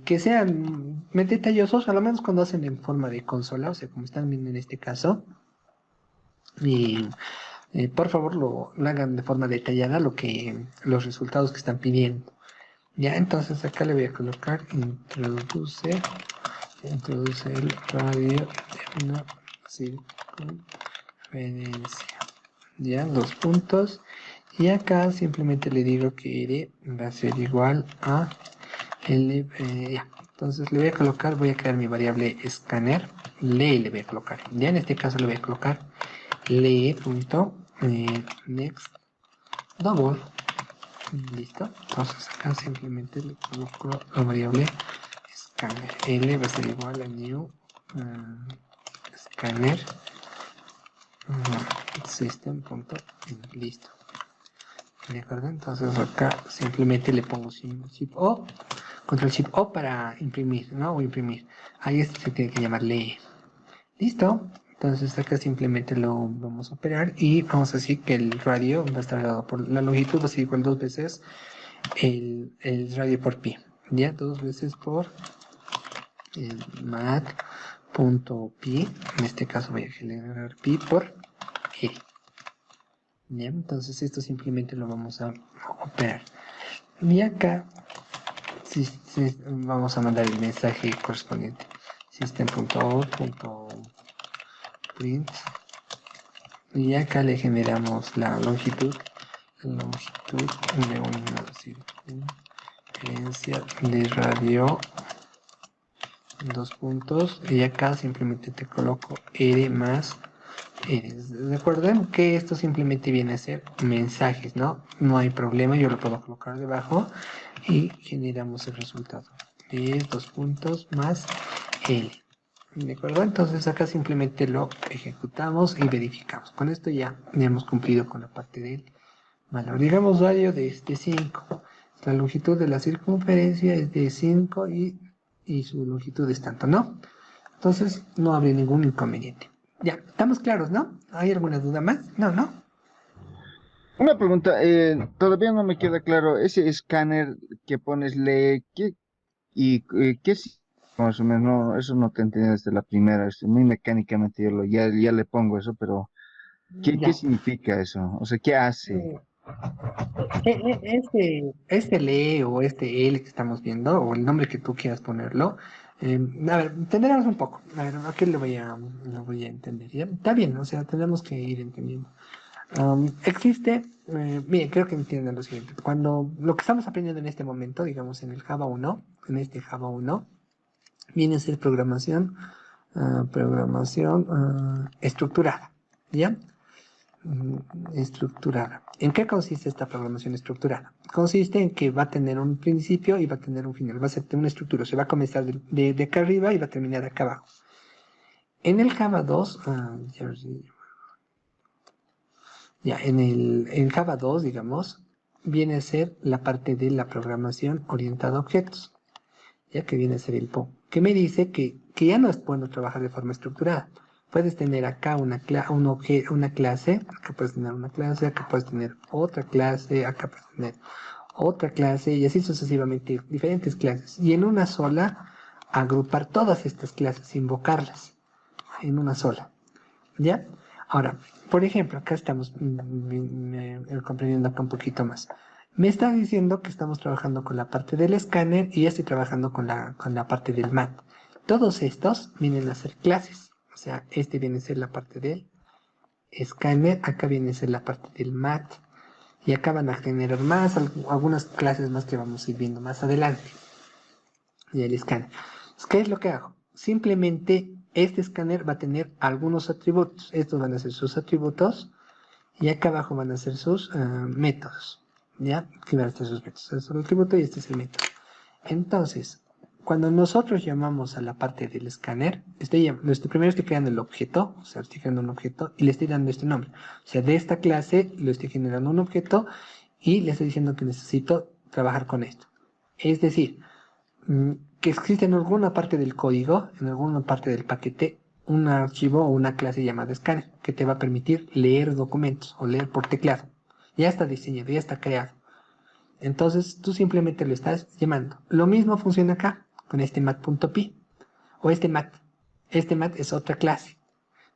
que sean detallosos, a lo menos cuando hacen en forma de consola, o sea, como están viendo en este caso. Y por favor lo hagan de forma detallada los resultados que están pidiendo. Ya, entonces acá le voy a colocar introduce el radio de una circunferencia. Ya, 2 puntos. Y acá simplemente le digo que R va a ser igual a L. Ya. Entonces le voy a colocar, voy a crear mi variable scanner. Le voy a colocar. Ya en este caso le voy a colocar next double. Listo. Entonces acá simplemente le coloco la variable scanner. L va a ser igual a new scanner system. Listo. ¿De acuerdo? Entonces acá simplemente le pongo Shift O, Control Shift O para imprimir, ¿no? O imprimir. Ahí se tiene que llamarle. Listo. Entonces acá simplemente lo vamos a operar y vamos a decir que el radio va a estar dado por la longitud, va a ser igual 2 veces el radio por pi. Ya, 2 veces por el mat.pi. En este caso voy a generar pi por e. ¿Ya? Entonces esto simplemente lo vamos a operar. Y acá vamos a mandar el mensaje correspondiente. System.out.print. Y acá le generamos la longitud de una circunferencia de radio dos puntos, y acá simplemente te coloco R más R. Recuerden que esto simplemente viene a ser mensajes, ¿no? No hay problema, yo lo puedo colocar debajo y generamos el resultado. Es dos puntos más L. ¿De acuerdo? Entonces acá simplemente lo ejecutamos y verificamos. Con esto ya hemos cumplido con la parte del valor. Digamos radio de 5. La longitud de la circunferencia es de 5 y su longitud es tanto, ¿no? Entonces no habría ningún inconveniente. Ya, estamos claros, ¿no? ¿Hay alguna duda más? No, no. Una pregunta, todavía no me queda claro, ese escáner que pones lee, ¿qué es? Más o menos, no, eso no te entendí desde la primera, muy mecánicamente ya le pongo eso, pero ¿qué Ya. significa eso? O sea, ¿qué hace? Este lee o este L que estamos viendo, o el nombre que tú quieras ponerlo, a ver, entenderemos un poco. A ver, aquí lo voy a entender. ¿Ya? Está bien, o sea, tenemos que ir entendiendo. Existe, bien, creo que entienden lo siguiente. Cuando lo que estamos aprendiendo en este momento, digamos en el Java 1, en este Java 1, viene a ser programación estructurada. ¿Ya? Estructurada. ¿En qué consiste esta programación estructurada? Consiste en que va a tener un principio y va a tener un final. Va a ser una estructura. Se va a comenzar de acá arriba y va a terminar de acá abajo. En el Java 2, en Java 2, digamos, viene a ser la parte de la programación orientada a objetos, ya que viene a ser el PO, que me dice que ya no es bueno trabajar de forma estructurada. Puedes tener acá una clase, acá puedes tener una clase, acá puedes tener otra clase, acá puedes tener otra clase y así sucesivamente, diferentes clases. Y en una sola, agrupar todas estas clases, invocarlas en una sola. ¿Ya? Ahora, por ejemplo, acá estamos comprendiendo acá un poquito más. Me está diciendo que estamos trabajando con la parte del escáner y ya estoy trabajando con la parte del mat. Todos estos vienen a ser clases. O sea, este viene a ser la parte del escáner, acá viene a ser la parte del mat y acá van a generar más, algunas clases más que vamos a ir viendo más adelante. Y el escáner. ¿Qué es lo que hago? Simplemente este escáner va a tener algunos atributos. Estos van a ser sus atributos y acá abajo van a ser sus métodos. ¿Ya? Aquí van a estar sus métodos. Este es el atributo y este es el método. Entonces, cuando nosotros llamamos a la parte del escáner, primero estoy creando el objeto, o sea, estoy creando un objeto y le estoy dando este nombre. O sea, de esta clase lo estoy generando un objeto y le estoy diciendo que necesito trabajar con esto. Es decir, que existe en alguna parte del código, en alguna parte del paquete, un archivo o una clase llamada scanner que te va a permitir leer documentos o leer por teclado. Ya está diseñado, ya está creado. Entonces tú simplemente lo estás llamando. Lo mismo funciona acá con este mat.py o este mat. Este mat es otra clase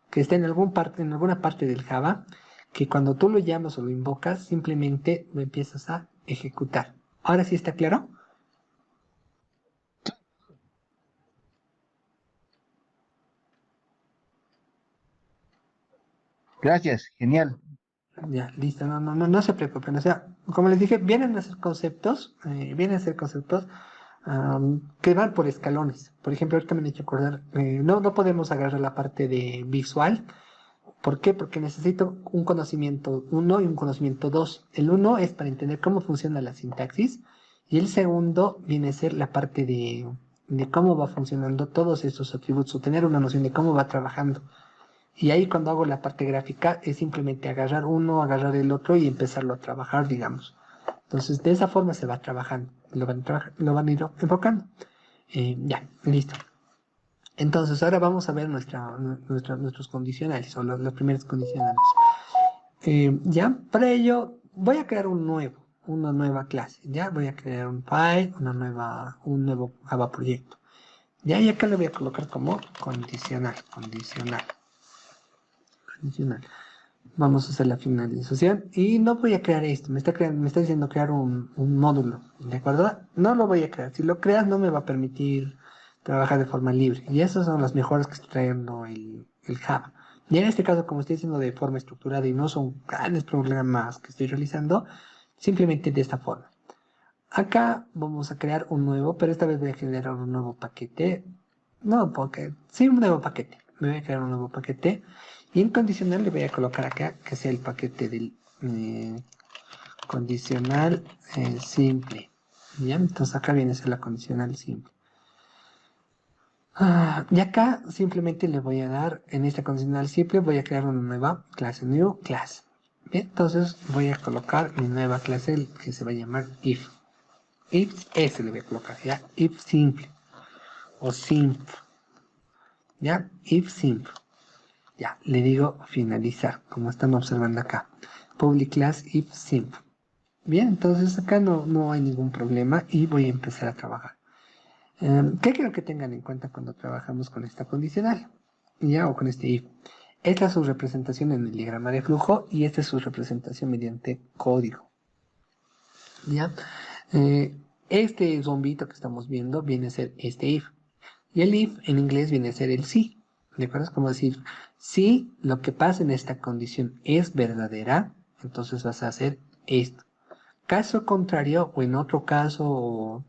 que está en alguna parte del Java que cuando tú lo llamas o lo invocas simplemente lo empiezas a ejecutar. Ahora sí está claro. Gracias, genial. Ya, listo, no se preocupen. O sea, como les dije, vienen a ser conceptos que van por escalones. Por ejemplo, ahorita me han hecho acordar, no podemos agarrar la parte de visual. ¿Por qué? Porque necesito un conocimiento 1 y un conocimiento 2. El uno es para entender cómo funciona la sintaxis y el segundo viene a ser la parte de cómo va funcionando todos estos atributos o tener una noción de cómo va trabajando. Y ahí cuando hago la parte gráfica es simplemente agarrar uno, agarrar el otro y empezarlo a trabajar, digamos. Entonces de esa forma se va trabajando, lo van a ir enfocando. Ya, listo. Entonces ahora vamos a ver nuestros condicionales o las primeras condicionales. Ya, para ello voy a crear una nueva clase. Ya, voy a crear un file, un nuevo Java proyecto. Ya, y acá le voy a colocar como condicional. Vamos a hacer la finalización y no voy a crear esto, me está diciendo crear un módulo, ¿de acuerdo? No lo voy a crear, si lo creas no me va a permitir trabajar de forma libre y esas son las mejoras que está trayendo el Java. Y en este caso, como estoy haciendo de forma estructurada y no son grandes programas que estoy realizando, simplemente de esta forma. Acá vamos a crear un nuevo, pero esta vez voy a generar un nuevo paquete No, porque sí, un nuevo paquete. Me voy a crear un nuevo paquete. Y en condicional le voy a colocar acá que sea el paquete del condicional simple. ¿Ya? Entonces acá viene a ser la condicional simple. Y acá simplemente le voy a dar, en esta condicional simple, voy a crear una nueva clase, new class. Bien, entonces voy a colocar mi nueva clase que se va a llamar if. If S le voy a colocar, ¿ya? If simple o simp, ¿ya? If simp. Ya, le digo finalizar, como están observando acá. Public class if simp. Bien, entonces acá no hay ningún problema y voy a empezar a trabajar. ¿Qué quiero que tengan en cuenta cuando trabajamos con esta condicional? Ya, o con este if. Esta es su representación en el diagrama de flujo y esta es su representación mediante código. ¿Ya? Este zombito que estamos viendo viene a ser este if. Y el if en inglés viene a ser el sí. ¿De acuerdo? Es como decir, si lo que pasa en esta condición es verdadera, entonces vas a hacer esto. Caso contrario, o en otro caso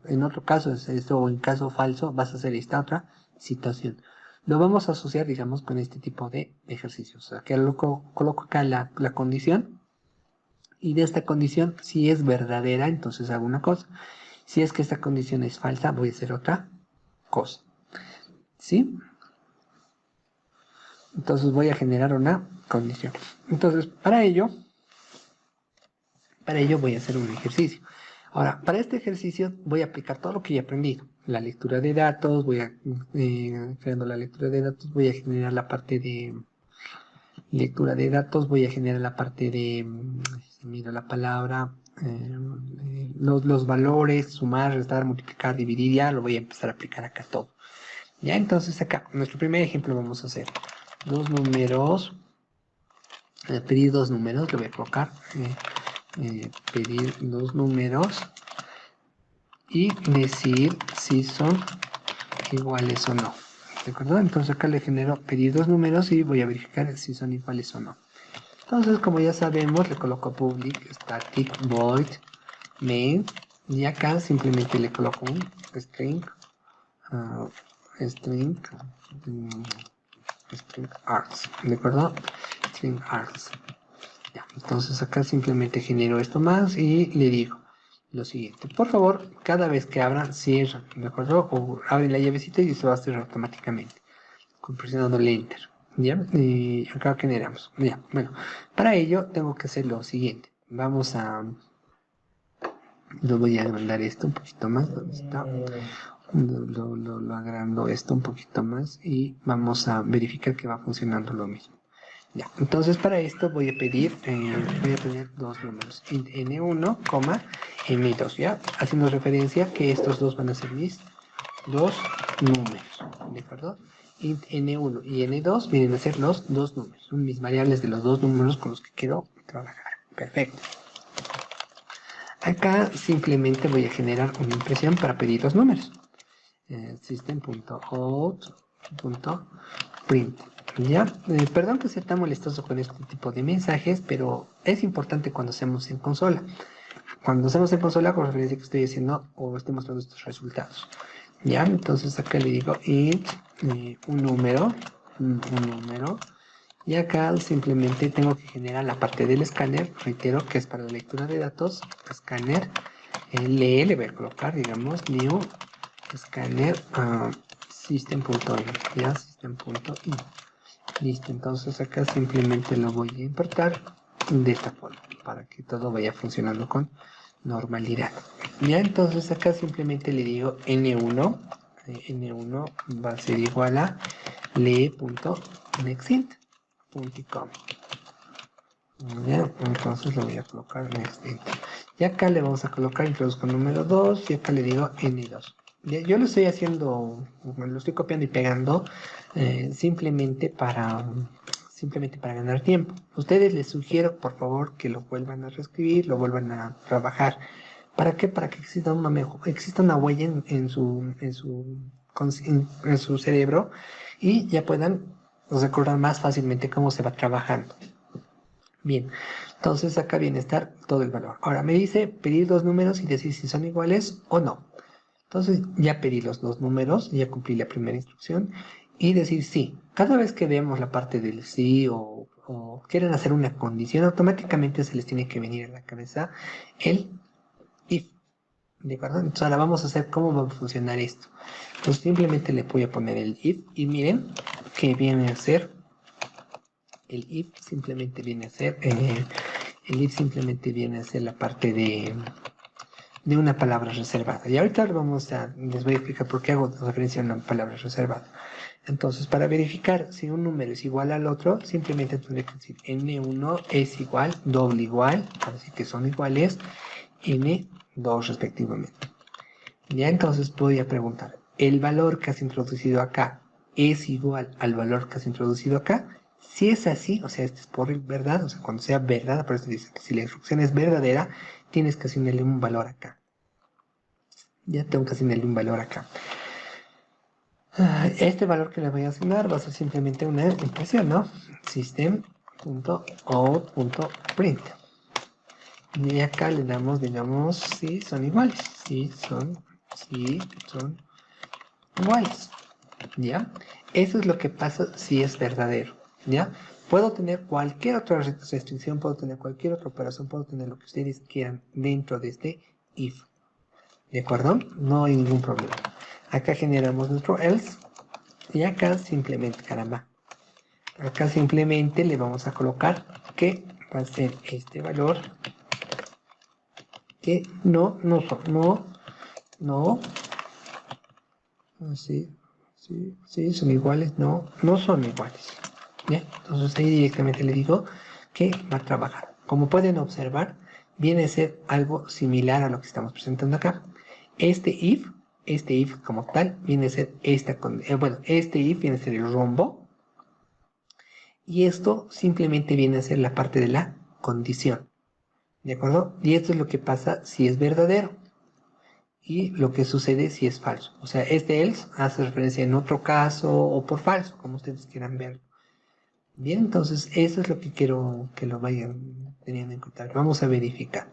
es esto, o en caso falso, vas a hacer esta otra situación. Lo vamos a asociar, digamos, con este tipo de ejercicios. O sea, que coloco acá la condición, y de esta condición, si es verdadera, entonces hago una cosa. Si es que esta condición es falsa, voy a hacer otra cosa. ¿Sí? Entonces voy a generar una condición. Entonces, para ello voy a hacer un ejercicio. Ahora, para este ejercicio voy a aplicar todo lo que ya he aprendido. La lectura de datos, creando la lectura de datos, voy a generar la parte de lectura de datos, voy a generar la parte de, mira la palabra, los valores, sumar, restar, multiplicar, dividir, ya lo voy a empezar a aplicar acá todo. Ya, entonces acá, nuestro primer ejemplo vamos a hacer dos números, pedir dos números, le voy a colocar, pedir dos números y decir si son iguales o no. ¿De acuerdo? Entonces acá le genero pedir dos números y voy a verificar si son iguales o no. Entonces, como ya sabemos, le coloco public static void main y acá simplemente le coloco un string string args, ¿de acuerdo? String args. Ya, entonces acá simplemente genero esto más y le digo lo siguiente. Por favor, cada vez que abran, cierran, ¿de acuerdo? O abren la llavecita y se va a cerrar automáticamente, presionando el enter. ¿Ya? Y acá generamos. Ya, bueno, para ello tengo que hacer lo siguiente. Vamos a... Lo voy a agrandar esto un poquito más. ¿Dónde está? Lo agrando esto un poquito más y vamos a verificar que va funcionando lo mismo. Ya, entonces para esto voy a pedir dos números, int n1, n2, ¿ya? Haciendo referencia que estos dos van a ser mis dos números, ¿de acuerdo? Int n1 y n2 vienen a ser los dos números, son mis variables de los dos números con los que quiero trabajar. Perfecto. Acá simplemente voy a generar una impresión para pedir los números. System.out.print. ¿Ya? Perdón que sea tan molestoso con este tipo de mensajes, pero es importante cuando hacemos en consola. Cuando hacemos en consola, con referencia que estoy haciendo o estoy mostrando estos resultados. ¿Ya? Entonces acá le digo int un número, y acá simplemente tengo que generar la parte del escáner, reitero que es para la lectura de datos, escáner, le voy a colocar, digamos, new escáner system.in, ya, system.in. Listo, entonces acá simplemente lo voy a importar de esta forma, para que todo vaya funcionando con normalidad. Ya, entonces acá simplemente le digo n1 va a ser igual a lee.nextInt.com. Ya, entonces lo voy a colocar nextInt. Y acá le vamos a colocar introduzco número 2 y acá le digo n2. Yo lo estoy haciendo, lo estoy copiando y pegando simplemente para ganar tiempo. Ustedes les sugiero, por favor, que lo vuelvan a reescribir, lo vuelvan a trabajar. ¿Para qué? Para que exista una huella en su cerebro y ya puedan recordar más fácilmente cómo se va trabajando. Bien, entonces acá viene a estar todo el valor. Ahora me dice pedir dos números y decir si son iguales o no. Entonces ya pedí los dos números, ya cumplí la primera instrucción y decir sí. Cada vez que veamos la parte del sí o quieren hacer una condición, automáticamente se les tiene que venir a la cabeza el if. ¿De acuerdo? Entonces ahora vamos a hacer cómo va a funcionar esto. Entonces simplemente le voy a poner el if y miren que viene a ser el if simplemente viene a ser la parte de una palabra reservada. Y ahorita les voy a explicar por qué hago referencia a una palabra reservada. Entonces, para verificar si un número es igual al otro, simplemente tendré que decir n1 es igual, doble igual, para decir que son iguales, n2 respectivamente. Ya entonces voy a preguntar, ¿el valor que has introducido acá es igual al valor que has introducido acá? Si es así, o sea, este es por verdad, o sea, cuando sea verdad, por eso dice que si la instrucción es verdadera, tienes que asignarle un valor acá. Ya tengo que asignarle un valor acá. Este valor que le voy a asignar va a ser simplemente una impresión, ¿no? System.out.print. Y acá le damos, digamos, si son iguales. Si son iguales. ¿Ya? Eso es lo que pasa si es verdadero. ¿Ya? Puedo tener cualquier otra restricción, puedo tener cualquier otra operación, puedo tener lo que ustedes quieran dentro de este if. ¿De acuerdo? No hay ningún problema. Acá generamos nuestro else. Y acá simplemente, caramba. Acá simplemente le vamos a colocar que va a ser este valor. Que no sí, son iguales, no son iguales. ¿Bien? Entonces ahí directamente le digo que va a trabajar. Como pueden observar, viene a ser algo similar a lo que estamos presentando acá. Este if como tal viene a ser este if viene a ser el rombo. Y esto simplemente viene a ser la parte de la condición. ¿De acuerdo? Y esto es lo que pasa si es verdadero. Y lo que sucede si es falso. O sea, este else hace referencia en otro caso o por falso, como ustedes quieran verlo. Bien, entonces eso es lo que quiero que lo vayan teniendo en cuenta. Vamos a verificar.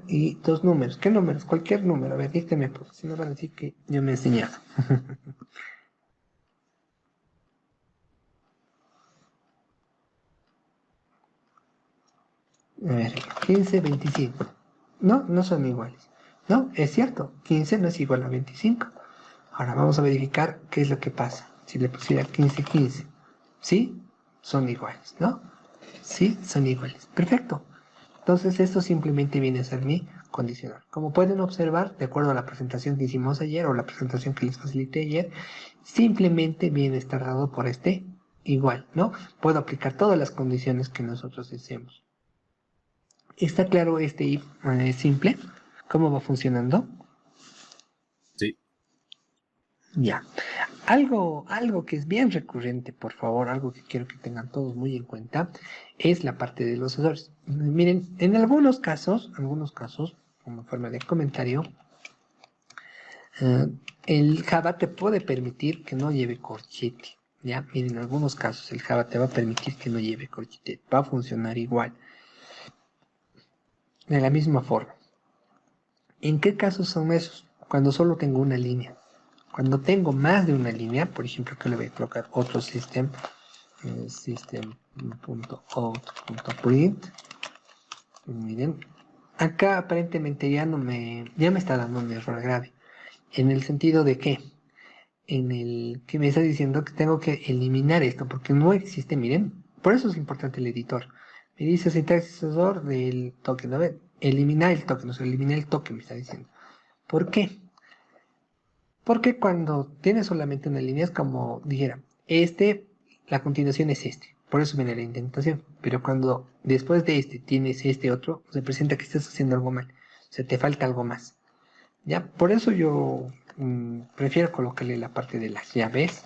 Y dos números. ¿Qué números? Cualquier número. A ver, dígame, porque si no van a decir que yo me he enseñado. A ver, 15, 25. No son iguales. No, es cierto, 15 no es igual a 25. Ahora vamos a verificar qué es lo que pasa. Si le pusiera 15, 15. ¿Sí? Son iguales, ¿no? Sí, son iguales. Perfecto. Entonces esto simplemente viene a ser mi condicional. Como pueden observar, de acuerdo a la presentación que hicimos ayer o la presentación que les facilité ayer, simplemente viene a estar dado por este igual, ¿no? Puedo aplicar todas las condiciones que nosotros deseemos. ¿Está claro este if simple? ¿Cómo va funcionando? Sí. Ya. Algo que es bien recurrente, por favor, algo que quiero que tengan todos muy en cuenta, es la parte de los errores. Miren, en algunos casos, como forma de comentario, el Java te puede permitir que no lleve corchete. Ya, miren, en algunos casos el Java te va a permitir que no lleve corchete. Va a funcionar igual. De la misma forma. ¿En qué casos son esos? Cuando solo tengo una línea. Cuando tengo más de una línea, por ejemplo, que le voy a colocar otro system.out.print. Miren, acá aparentemente ya me está dando un error grave. En el sentido de que, en el que me está diciendo que tengo que eliminar esto, porque no existe, miren, por eso es importante el editor. Me dice sintaxis error del token, ¿no ven? Eliminar el token, o sea, eliminar el token me está diciendo. ¿Por qué? Porque cuando tienes solamente una línea es como dijera, la continuación es este. Por eso viene la indentación. Pero cuando después de este tienes este otro, se presenta que estás haciendo algo mal. O sea, te falta algo más. ¿Ya? Por eso yo prefiero colocarle la parte de las llaves.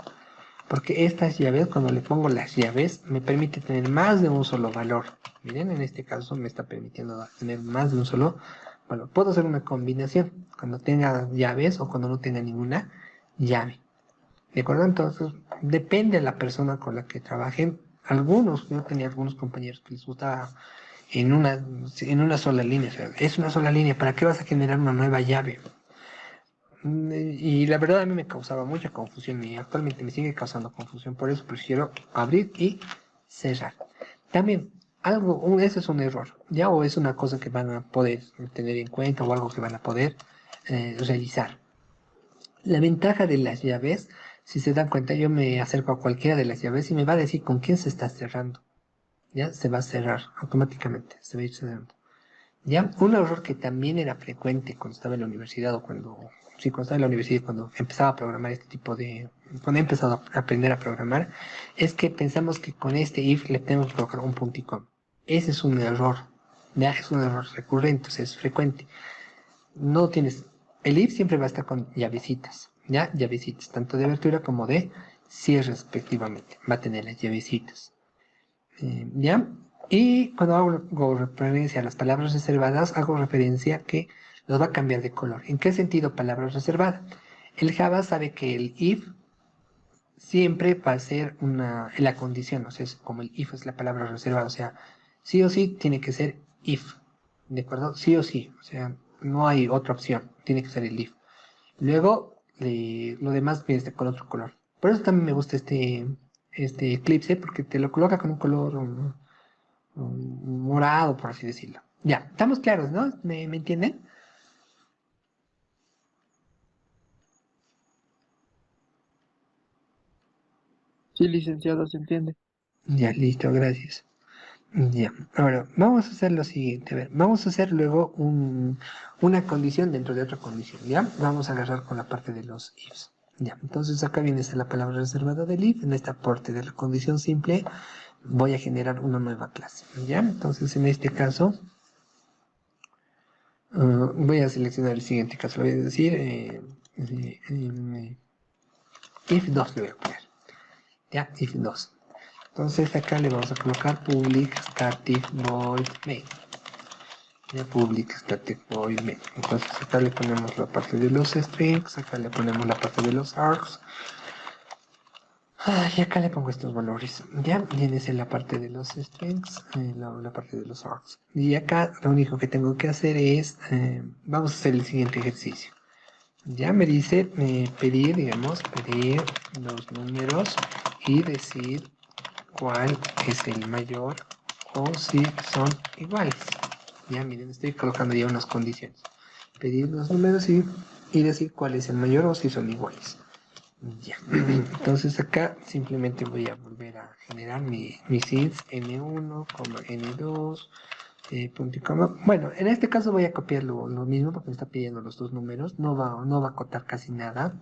Porque estas llaves, cuando le pongo las llaves, me permite tener más de un solo valor. Miren, en este caso me está permitiendo tener más de un solo valor. Puedo hacer una combinación cuando tenga llaves o cuando no tenga ninguna llave. ¿De acuerdo? Entonces, depende de la persona con la que trabajen. Yo tenía algunos compañeros que les gustaba en una sola línea. O sea, es una sola línea. ¿Para qué vas a generar una nueva llave? Y la verdad a mí me causaba mucha confusión y actualmente me sigue causando confusión, por eso prefiero abrir y cerrar. También, eso es un error, ¿ya? O es una cosa que van a poder tener en cuenta o algo que van a poder realizar. La ventaja de las llaves, si se dan cuenta, yo me acerco a cualquiera de las llaves y me va a decir con quién se está cerrando. Ya se va a cerrar automáticamente, se va a ir cerrando. Ya, un error que también era frecuente cuando estaba en la universidad o cuando estaba en la universidad, cuando empezaba a programar cuando he empezado a aprender a programar, es que pensamos que con este if le tenemos que colocar un punto y coma. Ese es un error, ya, es un error recurrente, o sea, es frecuente. No tienes, el if siempre va a estar con llavecitas, ya, llavecitas, tanto de abertura como de cierre respectivamente, va a tener las llavecitas. ¿Ya? Y cuando hago referencia a las palabras reservadas, hago referencia a que los va a cambiar de color. ¿En qué sentido palabras reservadas? El Java sabe que el if siempre va a ser la condición, o sea, es como el if es la palabra reservada, o sea, sí o sí tiene que ser if, ¿de acuerdo? Sí o sí, o sea, no hay otra opción, tiene que ser el if. Luego, lo demás viene con otro color. Por eso también me gusta este Eclipse, porque te lo coloca con un color morado, por así decirlo. Ya, estamos claros, ¿no? ¿Me entienden? Sí, licenciado, se entiende. Ya, listo, gracias. Ya, ahora vamos a hacer lo siguiente. A ver, vamos a hacer luego una condición dentro de otra condición, ¿ya? Vamos a agarrar con la parte de los ifs. Ya, entonces acá viene la palabra reservada del if. En esta parte de la condición simple voy a generar una nueva clase, ¿ya? Entonces en este caso voy a seleccionar el siguiente caso. Le voy a decir if 2 le voy a poner. Ya, if 2. Entonces acá le vamos a colocar public static void main. Ya, public static void main. Entonces acá le ponemos la parte de los strings, acá le ponemos la parte de los args. Y acá le pongo estos valores. Ya, viene en la parte de los strings, la parte de los args. Y acá lo único que tengo que hacer es, vamos a hacer el siguiente ejercicio. Ya me dice pedir los números y decir cuál es el mayor o si son iguales. Ya miren, estoy colocando ya unas condiciones. Pedir los números y decir cuál es el mayor o si son iguales. Ya. Entonces acá simplemente voy a volver a generar mis ins n1, n2, punto y coma. Bueno, en este caso voy a copiar lo mismo porque me está pidiendo los dos números. No va a acotar casi nada.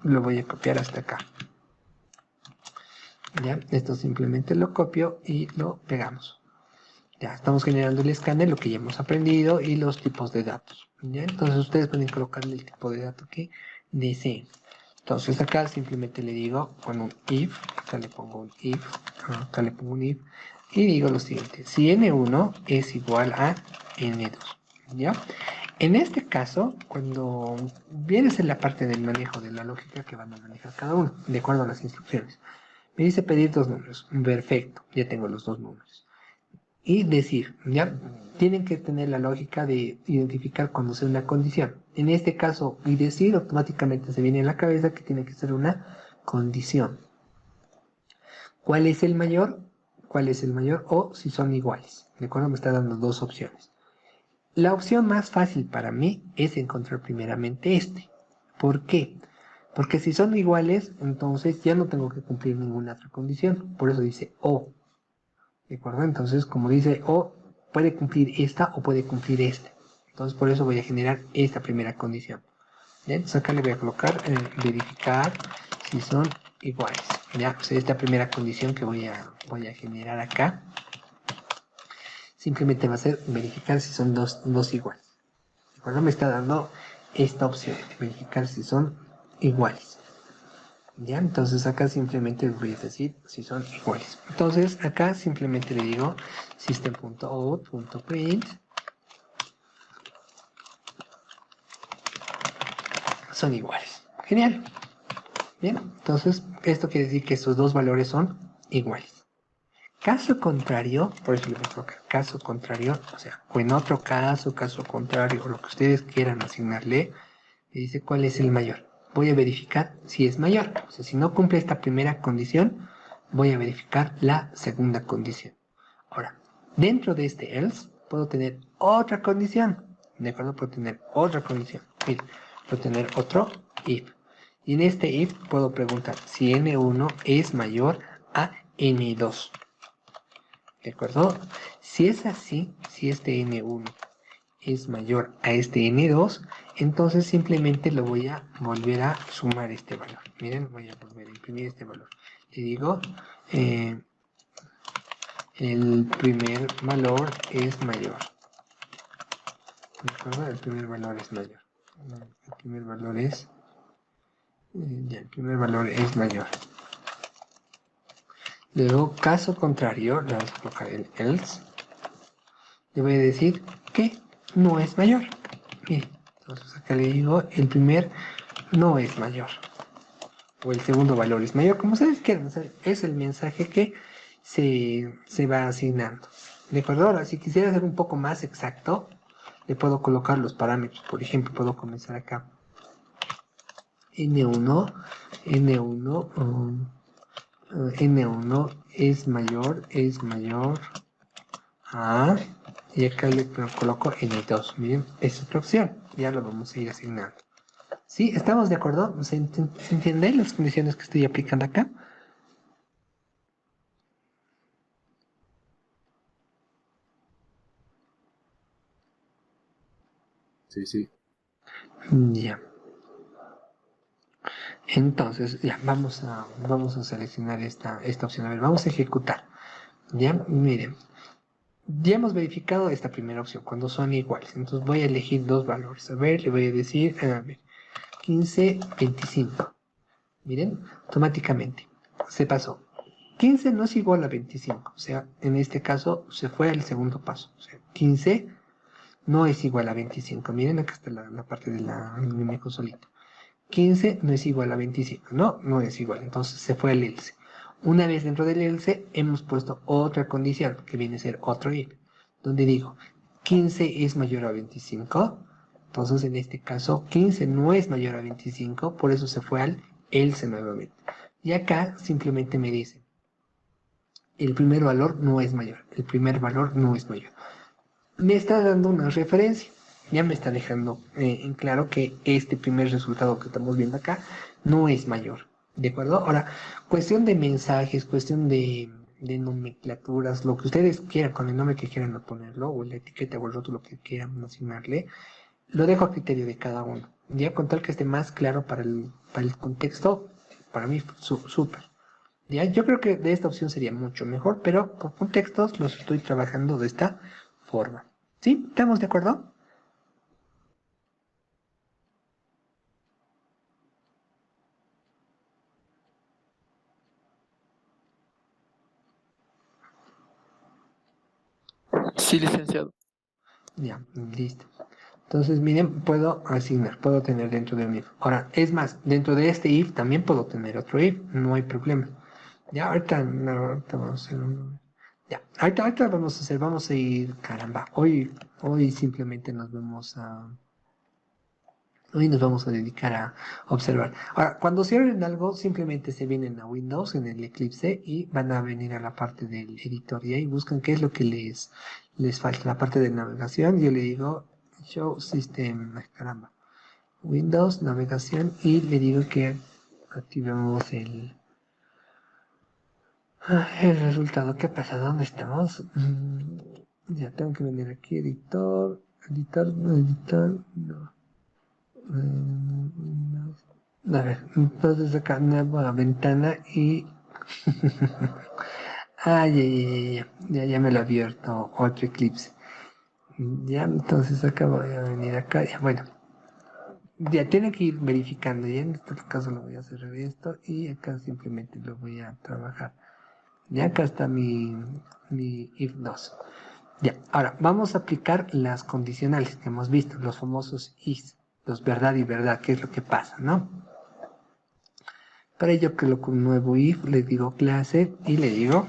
Lo voy a copiar hasta acá. Ya, esto simplemente lo copio y lo pegamos. Ya, estamos generando el escáner, lo que ya hemos aprendido y los tipos de datos. Ya, entonces ustedes pueden colocarle el tipo de dato que deseen. Entonces acá simplemente le digo con un if, acá le pongo un if, acá le pongo un if, y digo lo siguiente, si n1 es igual a n2, ¿ya? En este caso, cuando vienes en la parte del manejo de la lógica que van a manejar cada uno, de acuerdo a las instrucciones, me dice pedir dos números, perfecto, ya tengo los dos números. Y decir, ya tienen que tener la lógica de identificar cuando sea una condición. En este caso, y decir automáticamente se viene a la cabeza que tiene que ser una condición. ¿Cuál es el mayor? ¿Cuál es el mayor? O si son iguales. ¿De acuerdo? Me está dando dos opciones. La opción más fácil para mí es encontrar primeramente este. ¿Por qué? Porque si son iguales, entonces ya no tengo que cumplir ninguna otra condición. Por eso dice o. ¿De acuerdo? Entonces, como dice, o puede cumplir esta o puede cumplir esta. Entonces, por eso voy a generar esta primera condición. ¿Bien? Entonces, acá le voy a colocar verificar si son iguales. ¿Ya? O sea, esta primera condición que voy a generar acá, simplemente va a ser verificar si son dos iguales. ¿De acuerdo? Me está dando esta opción de verificar si son iguales. Ya, entonces acá simplemente voy a decir si son iguales. Entonces acá simplemente le digo system.out.print son iguales. Genial. Bien, entonces esto quiere decir que estos dos valores son iguales. Caso contrario, por eso le voy a colocar caso contrario, o sea, o en otro caso contrario, o lo que ustedes quieran asignarle, Me dice cuál es el mayor. Voy a verificar si es mayor. O sea, si no cumple esta primera condición, voy a verificar la segunda condición. Ahora, dentro de este else, puedo tener otra condición. ¿De acuerdo? Puedo tener otra condición. Mira, puedo tener otro if. Y en este if puedo preguntar si n1 es mayor a n2. ¿De acuerdo? Si es así, si este n1 es mayor a este n2, entonces simplemente lo voy a volver a sumar este valor. Miren, voy a volver a imprimir este valor. Le digo, el primer valor es mayor. ¿De acuerdo? El primer valor es mayor. El primer valor es... el primer valor es mayor. Luego, caso contrario, le vamos a colocar el else. Le voy a decir que no es mayor. Bien, entonces acá le digo, el primer no es mayor. O el segundo valor es mayor, como ustedes quieran. Es el mensaje que se va asignando. ¿De acuerdo? Ahora, si quisiera ser un poco más exacto, le puedo colocar los parámetros. Por ejemplo, puedo comenzar acá. N1 es mayor a... Y acá le coloco N2. Miren, es otra opción. Ya lo vamos a ir asignando. ¿Sí? ¿Estamos de acuerdo? ¿Se entienden las condiciones que estoy aplicando acá? Sí, sí. Ya. Entonces, ya, vamos a seleccionar esta opción. A ver, vamos a ejecutar. Ya, miren. Ya hemos verificado esta primera opción, cuando son iguales. Entonces voy a elegir dos valores. A ver, le voy a decir, a ver, 15, 25. Miren, automáticamente se pasó. 15 no es igual a 25. O sea, en este caso se fue al segundo paso. O sea, 15 no es igual a 25. Miren, acá está la parte de mi consolita. 15 no es igual a 25. No, no es igual. Entonces se fue al else. Una vez dentro del else hemos puesto otra condición, que viene a ser otro if, donde digo, 15 es mayor a 25. Entonces en este caso 15 no es mayor a 25, por eso se fue al else nuevamente. Y acá simplemente me dice, el primer valor no es mayor. El primer valor no es mayor. Me está dando una referencia. Ya me está dejando en claro que este primer resultado que estamos viendo acá no es mayor. ¿De acuerdo? Ahora, cuestión de mensajes, cuestión de nomenclaturas, lo que ustedes quieran, con el nombre que quieran ponerlo, o la etiqueta o el rótulo que quieran asignarle, lo dejo a criterio de cada uno. Ya con tal que esté más claro para el contexto, para mí súper. Ya, yo creo que de esta opción sería mucho mejor, pero por contextos los estoy trabajando de esta forma. ¿Sí? ¿Estamos de acuerdo? Sí, licenciado. Ya, listo. Entonces, miren, puedo asignar, puedo tener dentro de un if. Ahora, es más, dentro de este if también puedo tener otro if, no hay problema. Ya, ahorita, no, ahorita vamos a hacer un... Ya, ahorita vamos a ir, caramba, hoy simplemente hoy nos vamos a dedicar a observar. Ahora, cuando cierren algo, simplemente se vienen a Windows en el Eclipse y van a venir a la parte del editor y ahí buscan qué es lo que les falta. La parte de navegación, yo le digo Show System, ay, caramba, Windows, navegación y le digo que activemos el resultado. ¿Qué pasa? ¿Dónde estamos? Ya tengo que venir aquí, editor, no. A ver, entonces acá nueva ventana y... ya me lo ha abierto otro Eclipse. Ya, entonces acá voy a venir acá. Ya, bueno, ya tiene que ir verificando. Ya en este caso lo voy a cerrar esto y acá simplemente lo voy a trabajar. Ya acá está mi if 2. Ya, ahora vamos a aplicar las condicionales que hemos visto, los famosos is, los verdad y verdad, qué es lo que pasa, ¿no? Para ello coloco un nuevo if, le digo clase y le digo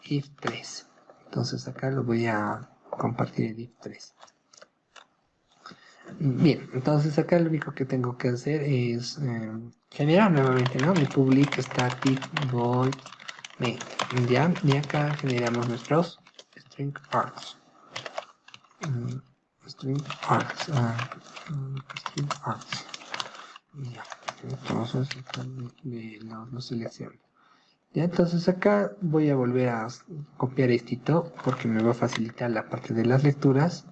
if 3. Entonces acá lo voy a compartir el if 3. Bien, entonces acá lo único que tengo que hacer es generar nuevamente, ¿no? Mi public static void main. Ya, y acá generamos nuestros string args. Mm, string args. String args. Ya, entonces acá lo selecciono. Ya, entonces acá voy a volver a copiar esto porque me va a facilitar la parte de las lecturas.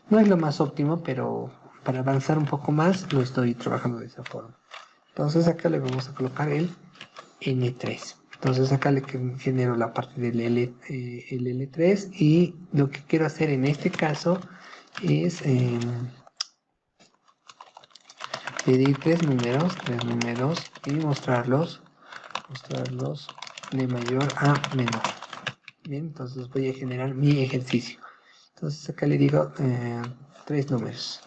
No es lo más óptimo, pero para avanzar un poco más lo estoy trabajando de esa forma. Entonces acá le vamos a colocar el N3. Entonces acá le genero la parte del el L3 y lo que quiero hacer en este caso es pedir tres números y mostrarlos de mayor a menor. Bien, entonces voy a generar mi ejercicio. Entonces acá le digo tres números.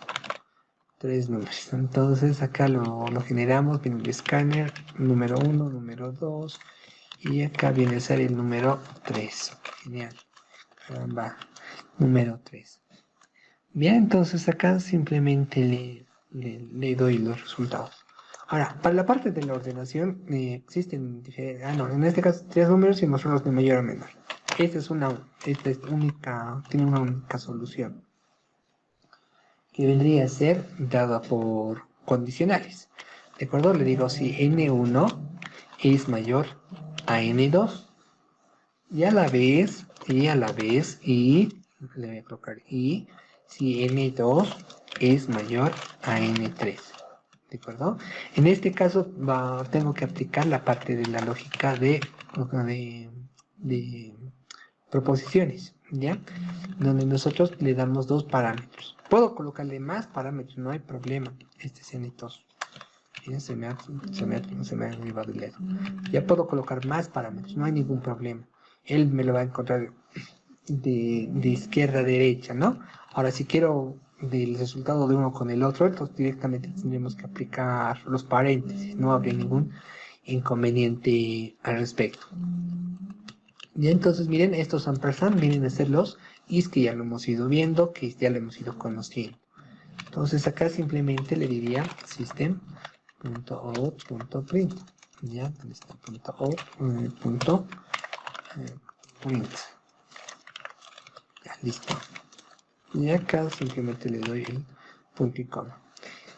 Entonces acá lo generamos, viene el escáner, número 1, número 2 y acá viene a ser el número 3. Genial. Caramba, número 3. Bien, entonces acá simplemente le doy los resultados. Ahora, para la parte de la ordenación existen diferentes... en este caso tres números y mostrarlos de mayor a menor. Esta es tiene una única solución, que vendría a ser dada por condicionales. ¿De acuerdo? Le digo si N1 es mayor a N2 y a la vez, y le voy a colocar y si N2 es mayor a N3. ¿De acuerdo? En este caso tengo que aplicar la parte de la lógica de proposiciones, ¿ya? Donde nosotros le damos dos parámetros. Puedo colocarle más parámetros, no hay problema. Este es N2. Miren, se me ha llevado el dedo. Ya puedo colocar más parámetros, no hay ningún problema. Él me lo va a encontrar de izquierda a derecha, ¿no? Ahora, si quiero del resultado de uno con el otro, entonces directamente tendremos que aplicar los paréntesis, no habría ningún inconveniente al respecto. Y entonces, miren, estos ampersand vienen a ser los is que ya lo hemos ido viendo, que ya lo hemos ido conociendo. Entonces acá simplemente le diría system.out.print. Ya, ¿dónde está? .out.print. Ya, listo. Y acá simplemente le doy el punto y coma.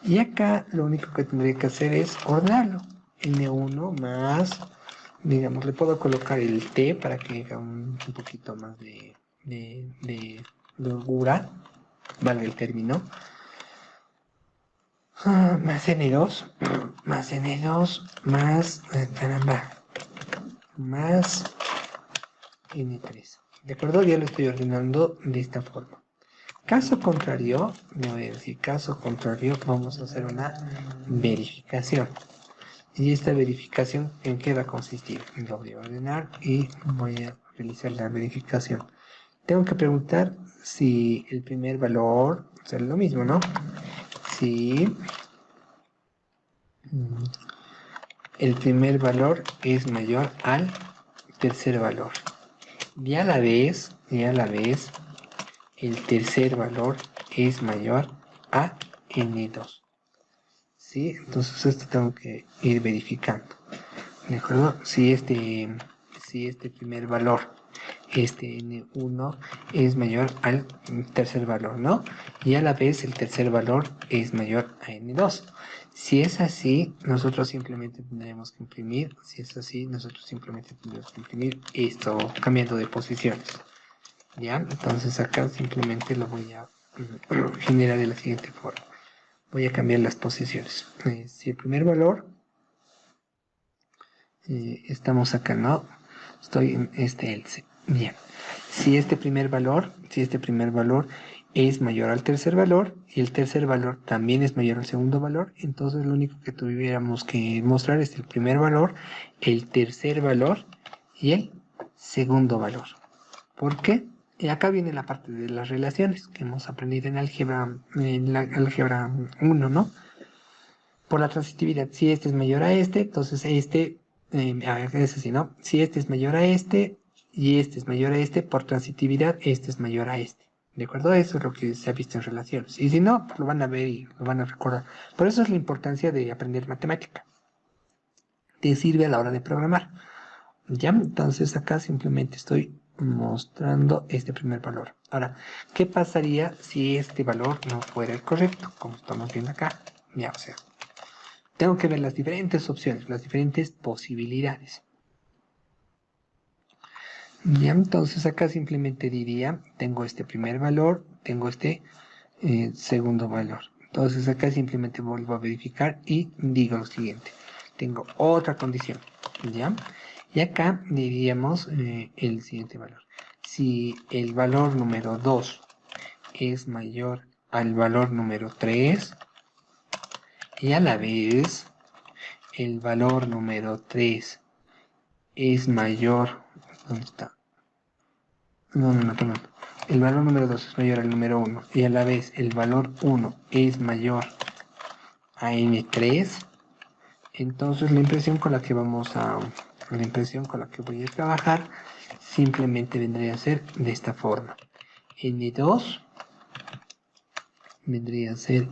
Y acá lo único que tendré que hacer es ordenarlo. N1 más, digamos, le puedo colocar el T para que haga un poquito más de holgura, vale el término. Más N2, caramba, más N3. ¿De acuerdo? Ya lo estoy ordenando de esta forma. Caso contrario, me voy a decir caso contrario, vamos a hacer una verificación. Y esta verificación, ¿en qué va a consistir? Lo voy a ordenar y voy a realizar la verificación. Tengo que preguntar si el primer valor, o sea, lo mismo, ¿no? Si el primer valor es mayor al tercer valor. Y a la vez, el tercer valor es mayor a N2. ¿Sí? Entonces esto tengo que ir verificando. ¿De acuerdo? Si este primer valor, este N1, es mayor al tercer valor, ¿no? Y a la vez el tercer valor es mayor a N2. Si es así, nosotros simplemente tendremos que imprimir. Si es así, nosotros simplemente tendremos que imprimir esto cambiando de posiciones. ¿Ya? Entonces acá simplemente lo voy a generar de la siguiente forma. Voy a cambiar las posiciones. Si el primer valor, estamos acá, ¿no? Estoy en este else. Bien. Si este primer valor es mayor al tercer valor y el tercer valor también es mayor al segundo valor, entonces lo único que tuviéramos que mostrar es el primer valor, el tercer valor y el segundo valor. ¿Por qué? Y acá viene la parte de las relaciones que hemos aprendido en la álgebra 1, ¿no? Por la transitividad, si este es mayor a este, entonces este, es así, ¿no? Si este es mayor a este y este es mayor a este, por transitividad, este es mayor a este. ¿De acuerdo? Eso es lo que se ha visto en relaciones. Y si no, pues lo van a ver y lo van a recordar. Por eso es la importancia de aprender matemática. Te sirve a la hora de programar. Ya, entonces acá simplemente estoy mostrando este primer valor. Ahora, ¿qué pasaría si este valor no fuera el correcto? Como estamos viendo acá. Ya, o sea, tengo que ver las diferentes opciones, las diferentes posibilidades. Ya, entonces acá simplemente diría, tengo este primer valor, tengo este segundo valor. Entonces acá simplemente vuelvo a verificar y digo lo siguiente. Tengo otra condición, ¿ya? Y acá diríamos el siguiente valor. Si el valor número 2 es mayor al valor número 3 y a la vez el valor número 3 es mayor... ¿Dónde está? No, perdón. El valor número 2 es mayor al número 1 y a la vez el valor 1 es mayor a n3, entonces la impresión con la que voy a trabajar simplemente vendría a ser de esta forma. N2 vendría a ser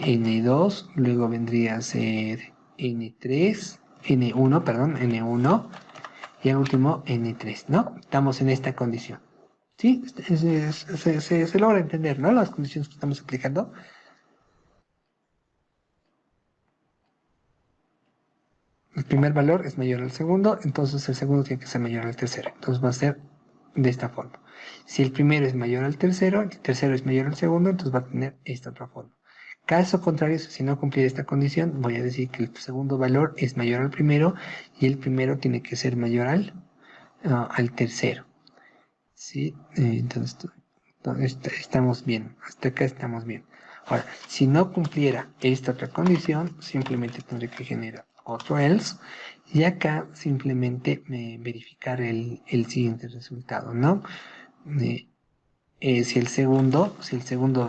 N2, luego vendría a ser N3, N1, perdón, N1 y al último N3, ¿no? Estamos en esta condición. ¿Sí? Se logra entender, ¿no? Las condiciones que estamos aplicando. El primer valor es mayor al segundo, entonces el segundo tiene que ser mayor al tercero. Entonces va a ser de esta forma. Si el primero es mayor al tercero, el tercero es mayor al segundo, entonces va a tener esta otra forma. Caso contrario, si no cumpliera esta condición, voy a decir que el segundo valor es mayor al primero y el primero tiene que ser mayor al tercero. ¿Sí? Entonces estamos bien. Hasta acá estamos bien. Ahora, si no cumpliera esta otra condición, simplemente tendré que generar otro else y acá simplemente verificar el siguiente resultado, ¿no? Si el segundo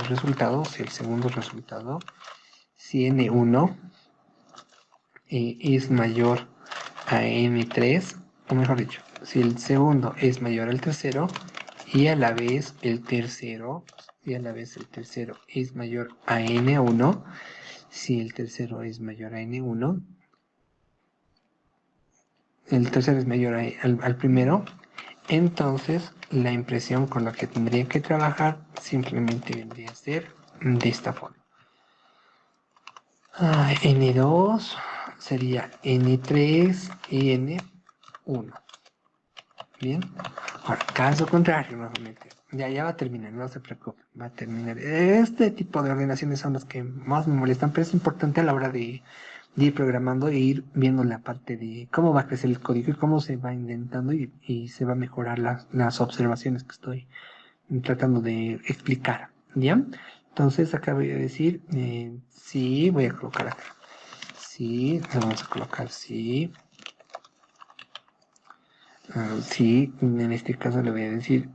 resultado, si n1 es mayor a n3, o mejor dicho, si el segundo es mayor al tercero y a la vez el tercero es mayor a n1, si el tercero es mayor a n1, el tercero es mayor al primero, entonces la impresión con la que tendría que trabajar simplemente vendría a ser de esta forma. N2 sería N3 y N1. Bien. Ahora, caso contrario, nuevamente. Ya va a terminar, no se preocupe. Va a terminar. Este tipo de ordenaciones son las que más me molestan, pero es importante a la hora de ir programando e ir viendo la parte de cómo va a crecer el código y cómo se va indentando y se va a mejorar las observaciones que estoy tratando de explicar. ¿Ya? Entonces acá voy a decir, sí, voy a colocar acá. Sí, vamos a colocar sí. Sí, en este caso le voy a decir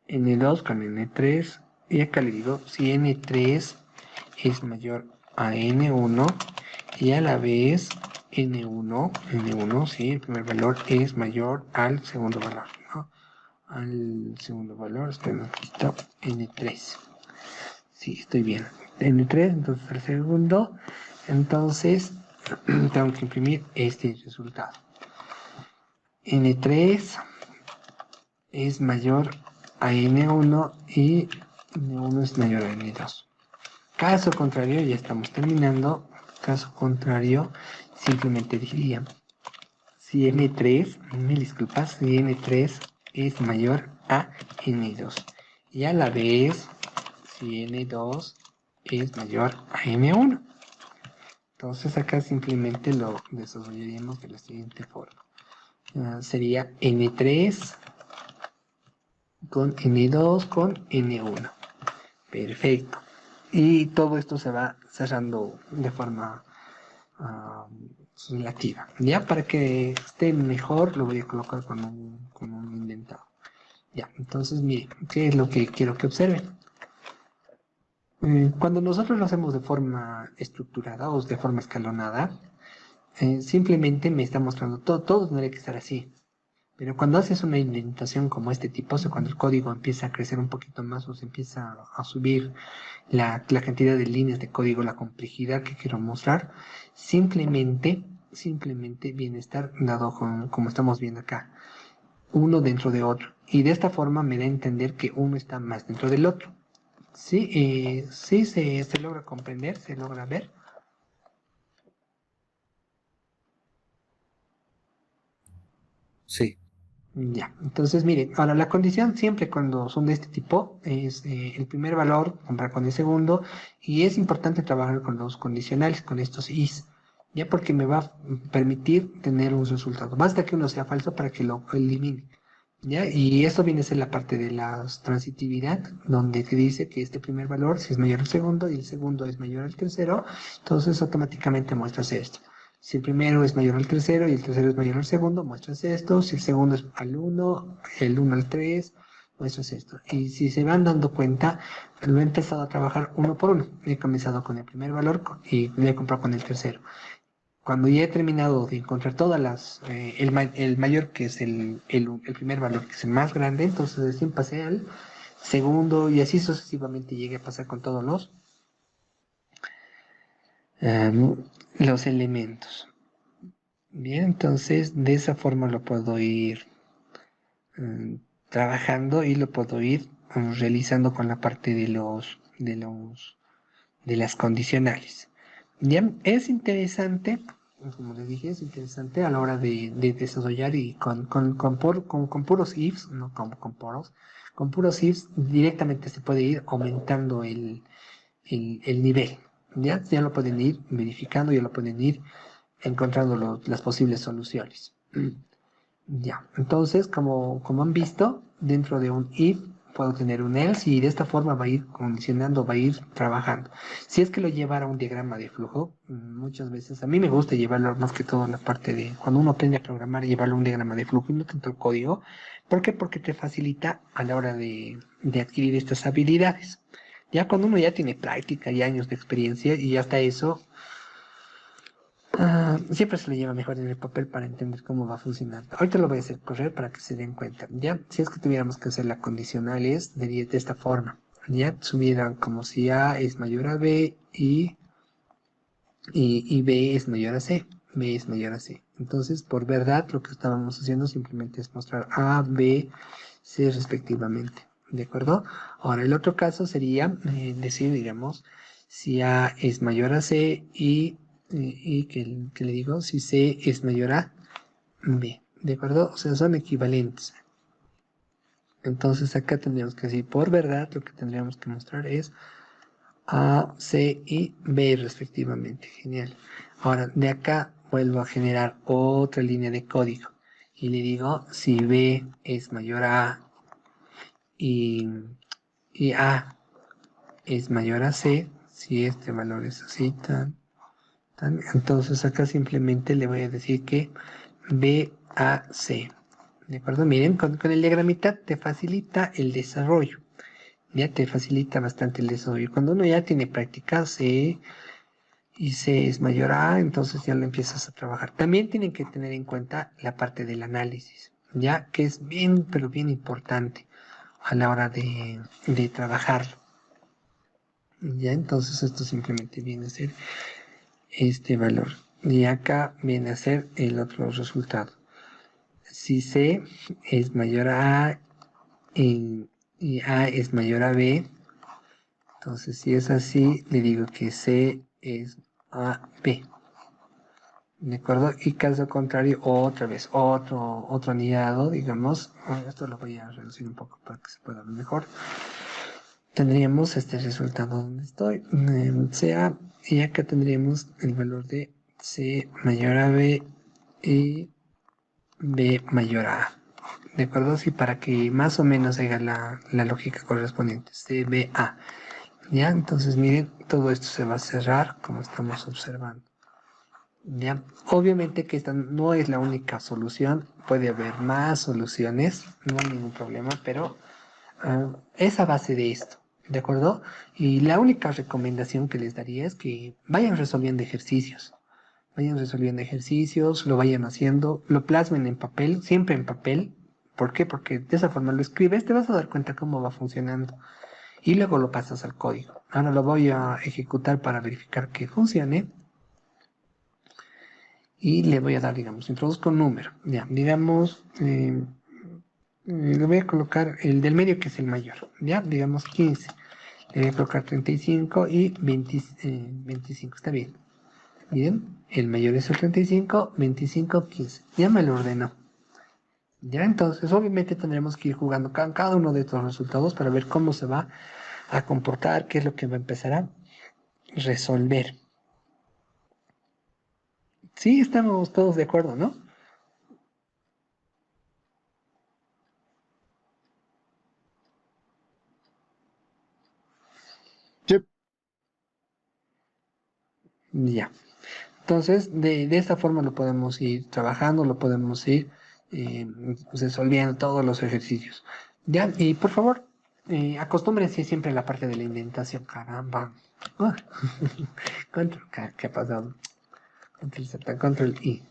N2 con N3 y acá le digo si N3 es mayor a N1 y a la vez N1, sí, el primer valor es mayor al segundo valor, ¿no? Al segundo valor, espera un poquito, N3. Sí, estoy bien. N3, entonces el segundo, entonces tengo que imprimir este resultado. N3 es mayor a N1 y N1 es mayor a N2. Caso contrario, ya estamos terminando. Caso contrario, simplemente diría, si N3, mil disculpas, si N3 es mayor a N2. Y a la vez, si N2 es mayor a N1. Entonces acá simplemente lo desarrollaríamos de la siguiente forma. Sería N3 con N2 con N1. Perfecto. Y todo esto se va cerrando de forma relativa. Ya para que esté mejor lo voy a colocar con un indentado. Ya, entonces mire, ¿qué es lo que quiero que observen? Cuando nosotros lo hacemos de forma estructurada o de forma escalonada, simplemente me está mostrando todo tendría que estar así. Pero cuando haces una indentación como este tipo, o sea, cuando el código empieza a crecer un poquito más o se empieza a subir la cantidad de líneas de código, la complejidad que quiero mostrar, simplemente viene a estar dado como estamos viendo acá, uno dentro de otro. Y de esta forma me da a entender que uno está más dentro del otro. Sí, sí se logra comprender, se logra ver. Sí. Ya, entonces miren, ahora la condición siempre cuando son de este tipo es el primer valor, comprar con el segundo, y es importante trabajar con los condicionales, con estos is, ya porque me va a permitir tener un resultado. Basta que uno sea falso para que lo elimine, ya, y esto viene a ser la parte de la transitividad, donde te dice que este primer valor, si es mayor al segundo y el segundo es mayor al tercero, entonces automáticamente muestras esto. Si el primero es mayor al tercero y el tercero es mayor al segundo, muestras esto. Si el segundo es al uno, el uno al 3, muestras esto. Y si se van dando cuenta, lo he empezado a trabajar uno por uno. He comenzado con el primer valor y le he comprado con el tercero. Cuando ya he terminado de encontrar todas el mayor que es el primer valor, que es el más grande, entonces recién pasé al segundo y así sucesivamente llegué a pasar con todos em, los elementos. Bien, entonces de esa forma lo puedo ir trabajando y lo puedo ir realizando con la parte de las condicionales. Bien, es interesante, como les dije, es interesante a la hora de desarrollar y con puros ifs, no con poros, con puros ifs directamente se puede ir aumentando el nivel. Ya lo pueden ir verificando, ya lo pueden ir encontrando las posibles soluciones. Ya, entonces, como han visto, dentro de un if puedo tener un else y de esta forma va a ir condicionando, va a ir trabajando. Si es que lo llevara a un diagrama de flujo, muchas veces a mí me gusta llevarlo más que todo en la parte de cuando uno aprende a programar, llevarlo a un diagrama de flujo y no tanto el código. ¿Por qué? Porque te facilita a la hora de adquirir estas habilidades. Ya cuando uno ya tiene práctica y años de experiencia y hasta eso, siempre se lo lleva mejor en el papel para entender cómo va a funcionar. Ahorita lo voy a hacer correr para que se den cuenta. Ya, si es que tuviéramos que hacer la condicionales, sería de esta forma. Ya, subieran como si A es mayor a B y B es mayor a C. B es mayor a C. Entonces, por verdad, lo que estábamos haciendo simplemente es mostrar A, B, C respectivamente. ¿De acuerdo? Ahora, el otro caso sería decir, digamos, si A es mayor a C y que le digo, si C es mayor a B. ¿De acuerdo? O sea, son equivalentes. Entonces, acá tendríamos que decir, por verdad, lo que tendríamos que mostrar es A, C y B respectivamente. Genial. Ahora, de acá vuelvo a generar otra línea de código. Y le digo, si B es mayor a A y, y A es mayor a C, si este valor es así, entonces acá simplemente le voy a decir que B, A, C. ¿De acuerdo? Miren, con el diagramita te facilita el desarrollo. Ya te facilita bastante el desarrollo. Cuando uno ya tiene práctica, C y C es mayor a, entonces ya lo empiezas a trabajar. También tienen que tener en cuenta la parte del análisis, ya que es bien, pero bien importante a la hora de trabajar. Ya, entonces esto simplemente viene a ser este valor. Y acá viene a ser el otro resultado. Si C es mayor a A y A es mayor a B, entonces si es así, le digo que C es a B. ¿De acuerdo? Y caso contrario, otra vez, otro anillado, digamos. Esto lo voy a reducir un poco para que se pueda ver mejor. Tendríamos este resultado donde estoy, CA, y acá tendríamos el valor de C mayor a B y B mayor a A. ¿De acuerdo? Así para que más o menos haga la lógica correspondiente. CBA. ¿Ya? Entonces, miren, todo esto se va a cerrar como estamos observando. ¿Ya? Obviamente que esta no es la única solución, puede haber más soluciones, no hay ningún problema, pero es a base de esto, ¿de acuerdo? Y la única recomendación que les daría es que vayan resolviendo ejercicios, vayan resolviendo ejercicios, lo vayan haciendo, lo plasmen en papel, siempre en papel. ¿Por qué? Porque de esa forma lo escribes, te vas a dar cuenta cómo va funcionando y luego lo pasas al código. Ahora lo voy a ejecutar para verificar que funcione y le voy a dar, digamos, introduzco un número. Ya, digamos, le voy a colocar el del medio que es el mayor, ya, digamos 15. Le voy a colocar 35 y 20, 25, está bien. Bien, el mayor es el 35, 25, 15. Ya me lo ordenó. Ya entonces, obviamente tendremos que ir jugando cada uno de estos resultados para ver cómo se va a comportar, qué es lo que va a empezar a resolver. Sí, estamos todos de acuerdo, ¿no? Sí. Ya. Entonces, de esta forma lo podemos ir trabajando, lo podemos ir eh, resolviendo todos los ejercicios. Ya, y por favor, acostúmbrense siempre a la parte de la indentación. Caramba. Ah, ¿qué ha pasado? Control Z, control I.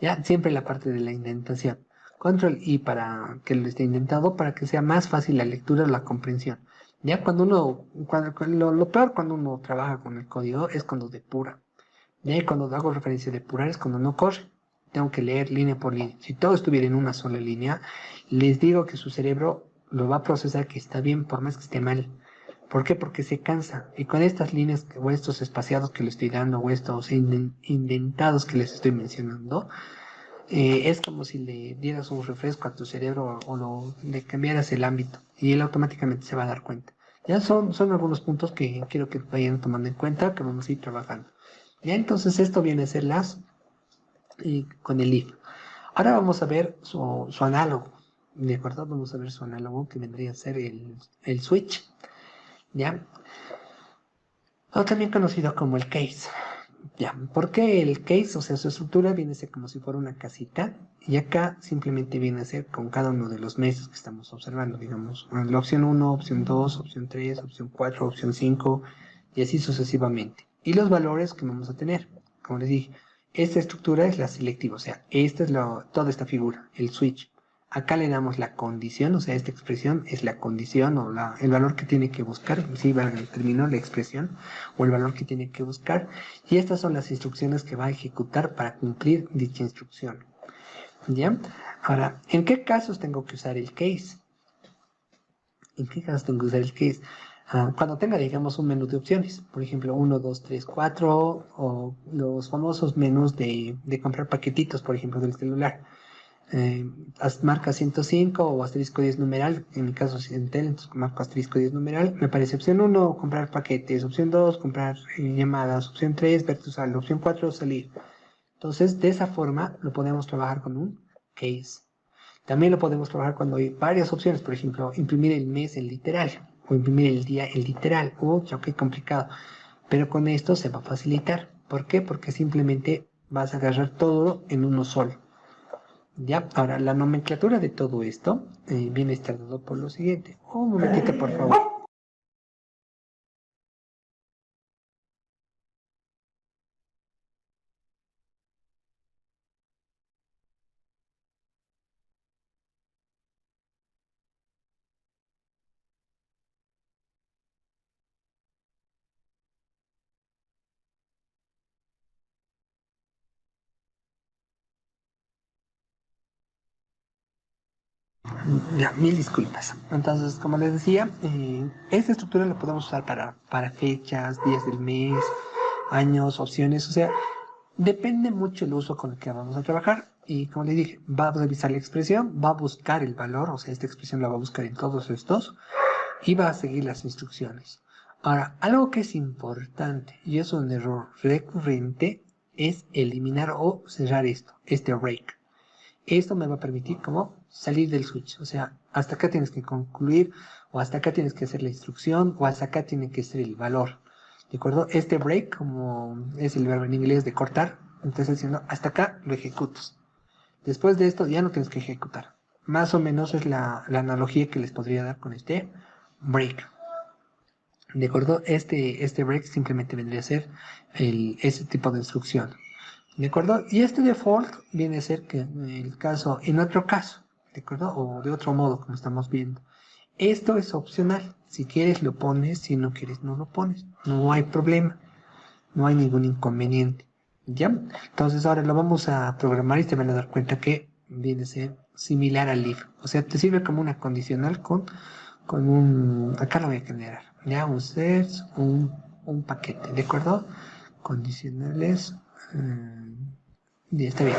Ya, siempre la parte de la indentación. Control I para que lo esté indentado, para que sea más fácil la lectura o la comprensión. Ya lo peor cuando uno trabaja con el código es cuando depura. Y ahí cuando hago referencia de depurar es cuando no corre. Tengo que leer línea por línea. Si todo estuviera en una sola línea, les digo que su cerebro lo va a procesar que está bien por más que esté mal. ¿Por qué? Porque se cansa. Y con estas líneas o estos espaciados que le estoy dando o estos indentados que les estoy mencionando, es como si le dieras un refresco a tu cerebro o le cambiaras el ámbito y él automáticamente se va a dar cuenta. Ya son algunos puntos que quiero que vayan tomando en cuenta, que vamos a ir trabajando. Ya entonces esto viene a ser con el if. Ahora vamos a ver su análogo. ¿De acuerdo? Vamos a ver su análogo que vendría a ser el switch. ¿Ya? O también conocido como el case. Ya, ¿por qué el case? O sea, su estructura viene a ser como si fuera una casita y acá simplemente viene a ser con cada uno de los meses que estamos observando, digamos, la opción 1, opción 2, opción 3, opción 4, opción 5 y así sucesivamente. Y los valores que vamos a tener, como les dije, esta estructura es la selectiva, o sea, esta es toda esta figura, el switch. Acá le damos la condición, o sea, esta expresión es la condición o el valor que tiene que buscar, sí, valga el término, la expresión o el valor que tiene que buscar. Y estas son las instrucciones que va a ejecutar para cumplir dicha instrucción. ¿Ya? Ahora, ¿en qué casos tengo que usar el case? ¿En qué casos tengo que usar el case? Cuando tenga, digamos, un menú de opciones, por ejemplo, 1, 2, 3, 4, o los famosos menús de comprar paquetitos, por ejemplo, del celular. Marca 105 o asterisco 10 numeral, en mi caso es Entel, entonces marco asterisco 10 numeral, me aparece opción 1, comprar paquetes, opción 2, comprar llamadas, opción 3, ver tu saldo, opción 4, salir. Entonces, de esa forma lo podemos trabajar con un case. También lo podemos trabajar cuando hay varias opciones, por ejemplo, imprimir el mes en literal o imprimir el día en literal. Ya qué complicado. Pero con esto se va a facilitar. ¿Por qué? Porque simplemente vas a agarrar todo en uno solo. Ya, ahora la nomenclatura de todo esto viene a estar dado por lo siguiente. Un momentito, por favor. Ya, mil disculpas. Entonces, como les decía, esta estructura la podemos usar para fechas, días del mes, años, opciones. O sea, depende mucho el uso con el que vamos a trabajar. Y como les dije, va a revisar la expresión, va a buscar el valor, o sea, esta expresión la va a buscar en todos estos y va a seguir las instrucciones. Ahora, algo que es importante y es un error recurrente es eliminar o cerrar este break. Esto me va a permitir como salir del switch. O sea, hasta acá tienes que concluir, o hasta acá tienes que hacer la instrucción, o hasta acá tiene que ser el valor. ¿De acuerdo? Este break, como es el verbo en inglés de cortar, entonces diciendo hasta acá lo ejecutas. Después de esto ya no tienes que ejecutar. Más o menos es la analogía que les podría dar con este break. ¿De acuerdo? Este break simplemente vendría a ser ese tipo de instrucción. ¿De acuerdo? Y este default viene a ser que el caso, en otro caso, ¿de acuerdo? O de otro modo, como estamos viendo. Esto es opcional. Si quieres lo pones, si no quieres no lo pones. No hay problema. No hay ningún inconveniente. ¿Ya? Entonces ahora lo vamos a programar y te van a dar cuenta que viene a ser similar al if. O sea, te sirve como una condicional con un... Acá lo voy a generar. Ya, un set, un paquete. ¿De acuerdo? Condicionales... ya está bien.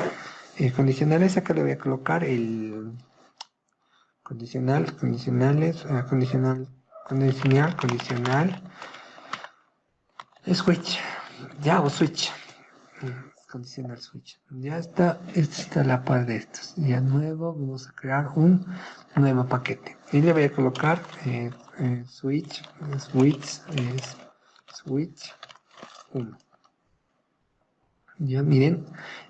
Condicionales, acá le voy a colocar el condicional, condicionales, condicional, switch, ya, o switch, condicional switch, ya está, esta está la par de estos, ya nuevo, vamos a crear un nuevo paquete, y le voy a colocar switch 1. Ya miren,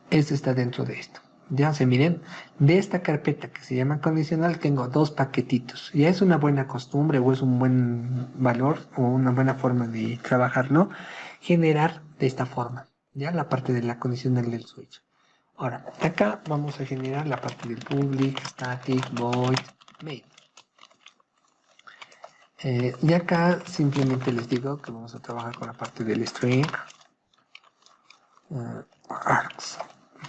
esto está dentro de esto. Ya se miren, de esta carpeta que se llama condicional tengo dos paquetitos. Ya es una buena costumbre o es un buen valor o una buena forma de trabajarlo, generar de esta forma. Ya la parte de la condicional del switch. Ahora, acá vamos a generar la parte del public, static, void, main. Y acá simplemente les digo que vamos a trabajar con la parte del string. Args,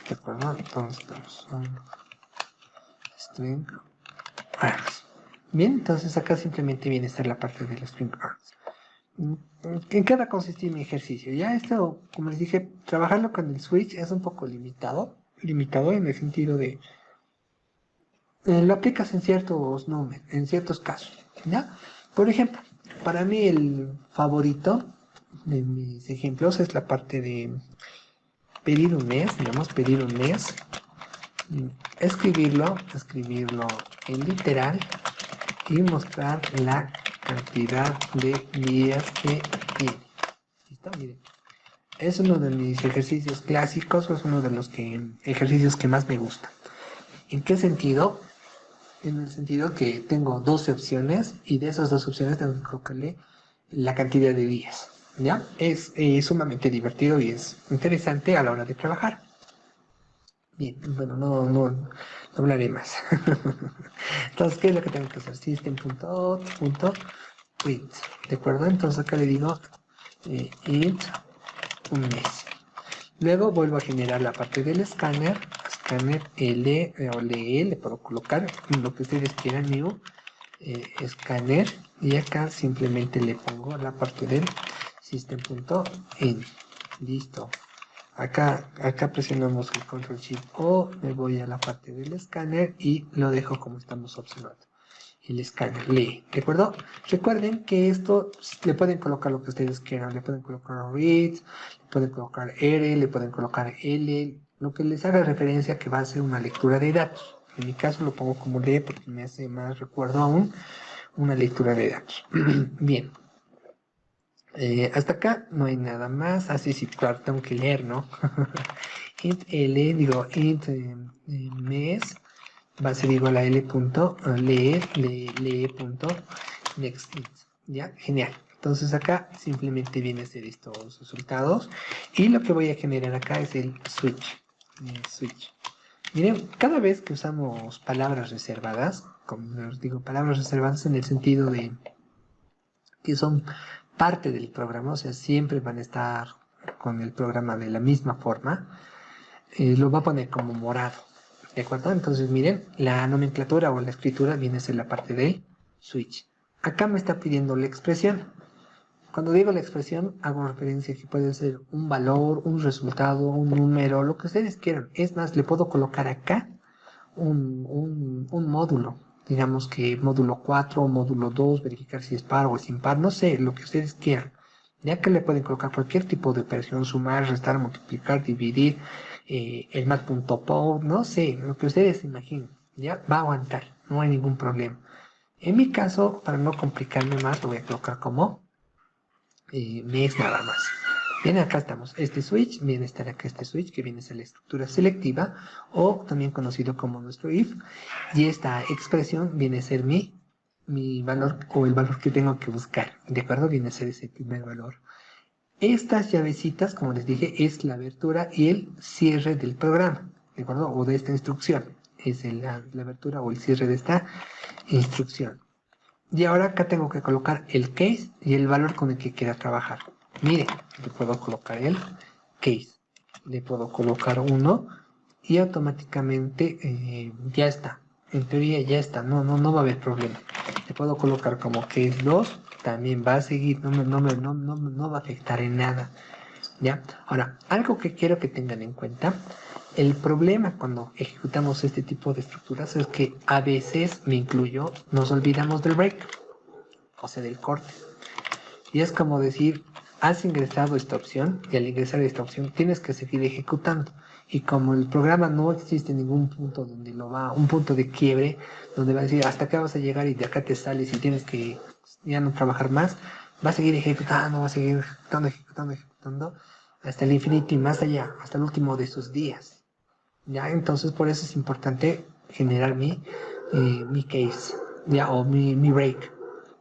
¿de acuerdo? Entonces tenemos string args. Bien, entonces acá simplemente viene a ser la parte del string args. ¿En qué va a consistir mi ejercicio? Ya esto, como les dije, trabajarlo con el switch es un poco limitado en el sentido de lo aplicas en ciertos números, en ciertos casos, ¿ya? Por ejemplo, para mí el favorito de mis ejemplos es la parte de pedir un mes, digamos, pedir un mes, escribirlo en literal y mostrar la cantidad de días que tiene. ¿Listo? Miren. Es uno de mis ejercicios clásicos, es uno de los ejercicios que más me gustan. ¿En qué sentido? En el sentido que tengo 12 opciones y de esas 2 opciones tengo que colocarle la cantidad de días. ¿Ya? Es sumamente divertido y es interesante a la hora de trabajar. Bien, bueno, no hablaré más. Entonces, ¿qué es lo que tengo que hacer? System.out.print. ¿De acuerdo? Entonces acá le digo int un mes. Luego vuelvo a generar la parte del escáner. Escáner L o LE, le puedo colocar lo que ustedes quieran, new escáner. Y acá simplemente le pongo la parte del system.in. Listo. Acá presionamos el Control Shift O, me voy a la parte del escáner y lo dejo como estamos observando. El escáner lee, ¿de acuerdo? Recuerden que esto le pueden colocar lo que ustedes quieran, le pueden colocar read, le pueden colocar R, le pueden colocar L, lo que les haga referencia que va a ser una lectura de datos. En mi caso lo pongo como lee porque me hace más recuerdo aún una lectura de datos. Bien. Hasta acá no hay nada más. Así sí, claro, tengo que leer, ¿no? int L, digo, int mes va a ser igual a L punto lee punto next int. ¿Ya? Genial. Entonces acá simplemente viene a ser estos resultados. Y lo que voy a generar acá es el switch. Switch. Miren, cada vez que usamos palabras reservadas, como les digo, palabras reservadas en el sentido de que son parte del programa, o sea, siempre van a estar con el programa de la misma forma, lo va a poner como morado, ¿de acuerdo? Entonces, miren, la nomenclatura o la escritura viene a ser la parte del switch. Acá me está pidiendo la expresión. Cuando digo la expresión, hago referencia a que puede ser un valor, un resultado, un número, lo que ustedes quieran. Es más, le puedo colocar acá un módulo. Digamos que módulo 4, módulo 2, verificar si es par o es impar, no sé, lo que ustedes quieran. Ya que le pueden colocar cualquier tipo de operación, sumar, restar, multiplicar, dividir, el mat.pow, no sé, lo que ustedes imaginen. Ya va a aguantar, no hay ningún problema. En mi caso, para no complicarme más, lo voy a colocar como mes nada más. Bien, acá estamos. Este switch, viene a estar acá este switch, que viene a ser la estructura selectiva, o también conocido como nuestro if. Y esta expresión viene a ser mi valor, o el valor que tengo que buscar. ¿De acuerdo? Viene a ser ese primer valor. Estas llavecitas, como les dije, es la abertura y el cierre del programa, ¿de acuerdo? O de esta instrucción. Es la abertura o el cierre de esta instrucción. Y ahora acá tengo que colocar el case y el valor con el que quiera trabajar. Miren, le puedo colocar el case. Le puedo colocar 1 y automáticamente ya está. En teoría ya está, no va a haber problema. Le puedo colocar como case 2, también va a seguir, no va a afectar en nada. ¿Ya? Ahora, algo que quiero que tengan en cuenta, el problema cuando ejecutamos este tipo de estructuras es que a veces, me incluyo, nos olvidamos del break, o sea, del corte. Y es como decir, has ingresado esta opción y al ingresar esta opción tienes que seguir ejecutando. Y como el programa no existe ningún punto donde un punto de quiebre, donde va a decir hasta acá vas a llegar y de acá te sales y tienes que ya no trabajar más, va a seguir ejecutando, ejecutando, hasta el infinito y más allá, hasta el último de sus días. ¿Ya? Entonces por eso es importante generar mi case, ¿ya? O mi break.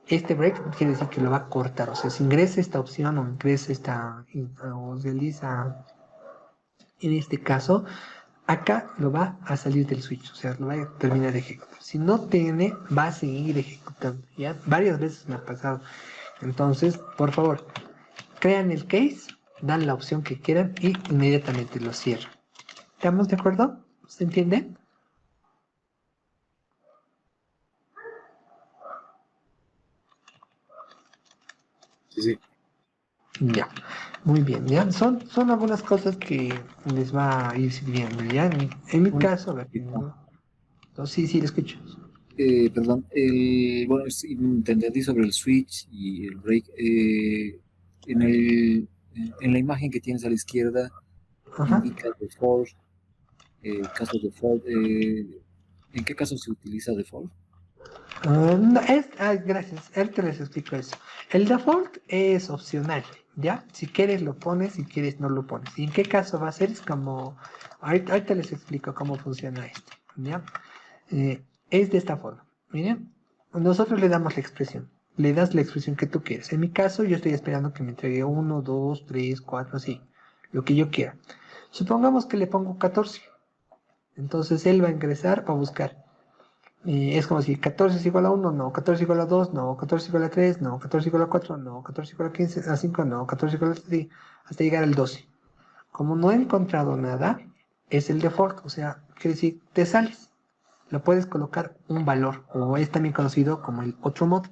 Este break quiere decir que lo va a cortar, o sea, si ingresa esta opción o ingresa o realiza, en este caso, acá lo va a salir del switch, o sea, lo va a terminar de ejecutar. Si no tiene, va a seguir ejecutando, ¿ya? Varias veces me ha pasado. Entonces, por favor, crean el case, dan la opción que quieran y inmediatamente lo cierran. ¿Estamos de acuerdo? ¿Se entiende? Sí, sí. Ya, muy bien, ya. Son algunas cosas que les va a ir sirviendo, ¿ya? En mi Un caso, a ver, poquito. sí, lo escucho. Perdón, bueno, te entendí sobre el switch y el break. En la imagen que tienes a la izquierda Ajá. indica default, casos default. ¿En qué caso se utiliza default? No, gracias, ahorita les explico eso. El default es opcional, ¿ya? Si quieres lo pones, si quieres no lo pones. ¿Y en qué caso va a ser? Es como, ahorita les explico cómo funciona esto, ¿ya? Es de esta forma. Miren, nosotros le damos la expresión. Le das la expresión que tú quieres. En mi caso, yo estoy esperando que me entregue 1, 2, 3, 4, así. Lo que yo quiera. Supongamos que le pongo 14. Entonces él va a ingresar, va a buscar. Es como si 14 es igual a 1, no, 14 es igual a 2, no, 14 es igual a 3, no, 14 es igual a 4, no, 14 es igual a 15, a 5, no, 14 es igual a 3, hasta llegar al 12. Como no he encontrado nada, es el default, o sea, quiere decir, te sales. Lo puedes colocar un valor, o es también conocido como el otro modo.